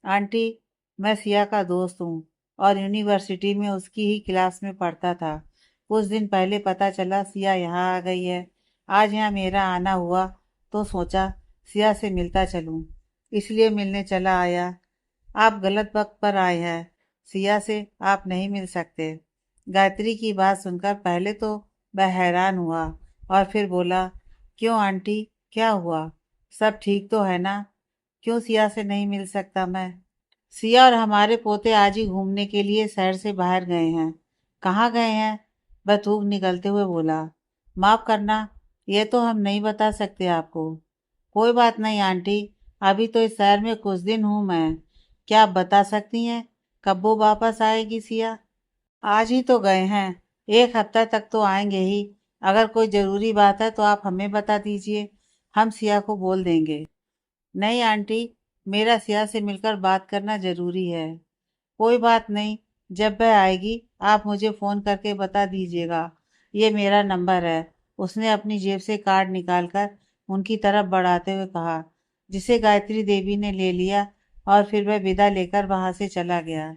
आंटी, मैं सिया का दोस्त हूँ और यूनिवर्सिटी में उसकी ही क्लास में पढ़ता था। कुछ दिन पहले पता चला सिया यहाँ आ गई है। आज यहाँ मेरा आना हुआ तो सोचा सिया से मिलता चलूँ, इसलिए मिलने चला आया। आप गलत वक्त पर आए हैं, सिया से आप नहीं मिल सकते। गायत्री की बात सुनकर पहले तो वह हैरान हुआ और फिर बोला, क्यों आंटी, क्या हुआ? सब ठीक तो है ना? क्यों सिया से नहीं मिल सकता मैं? सिया और हमारे पोते आज ही घूमने के लिए शहर से बाहर गए हैं। कहाँ गए हैं? वह थूक निकलते हुए बोला। माफ करना, ये तो हम नहीं बता सकते आपको। कोई बात नहीं आंटी, अभी तो इस शहर में कुछ दिन हूँ मैं। क्या आप बता सकती हैं कब वो वापस आएगी सिया? आज ही तो गए हैं, एक हफ्ता तक तो आएंगे ही। अगर कोई ज़रूरी बात है तो आप हमें बता दीजिए, हम सिया को बोल देंगे। नहीं आंटी, मेरा सिया से मिलकर बात करना ज़रूरी है। कोई बात नहीं, जब वह आएगी आप मुझे फ़ोन करके बता दीजिएगा। ये मेरा नंबर है। उसने अपनी जेब से कार्ड निकालकर उनकी तरफ बढ़ाते हुए कहा, जिसे गायत्री देवी ने ले लिया और फिर वह विदा लेकर वहां से चला गया।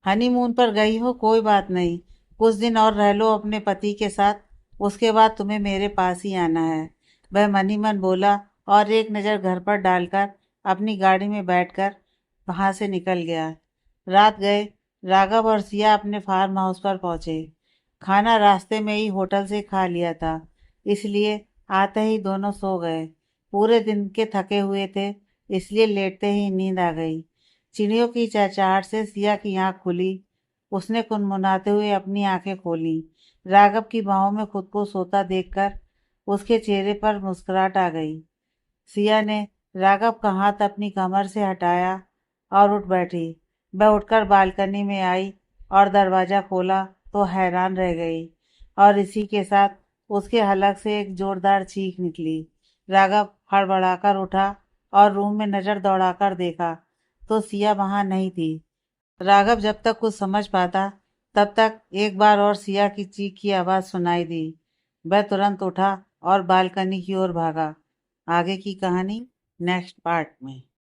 हनीमून पर गई हो, कोई बात नहीं, कुछ दिन और रह लो अपने पति के साथ, उसके बाद तुम्हें मेरे पास ही आना है। वह मनी मन बोला और एक नज़र घर पर डालकर अपनी गाड़ी में बैठकर वहां से निकल गया। रात गए राघव और सिया अपने फार्म हाउस पर पहुंचे। खाना रास्ते में ही होटल से खा लिया था, इसलिए आते ही दोनों सो गए। पूरे दिन के थके हुए थे, इसलिए लेटते ही नींद आ गई। चिड़ियों की चहचहाहट से सिया की आंख खुली। उसने कुनमुनाते हुए अपनी आंखें खोली। राघव की बाहों में खुद को सोता देखकर उसके चेहरे पर मुस्कुराहट आ गई। सिया ने राघव का हाथ अपनी कमर से हटाया और उठ बैठी। वह उठकर बालकनी में आई और दरवाज़ा खोला तो हैरान रह गई, और इसी के साथ उसके हलक से एक जोरदार चीख निकली। राघव हड़बड़ाकर उठा और रूम में नज़र दौड़ाकर देखा तो सिया वहाँ नहीं थी। राघव जब तक कुछ समझ पाता तब तक एक बार और सिया की चीख की आवाज़ सुनाई दी। वह तुरंत उठा और बालकनी की ओर भागा। आगे की कहानी नेक्स्ट पार्ट में।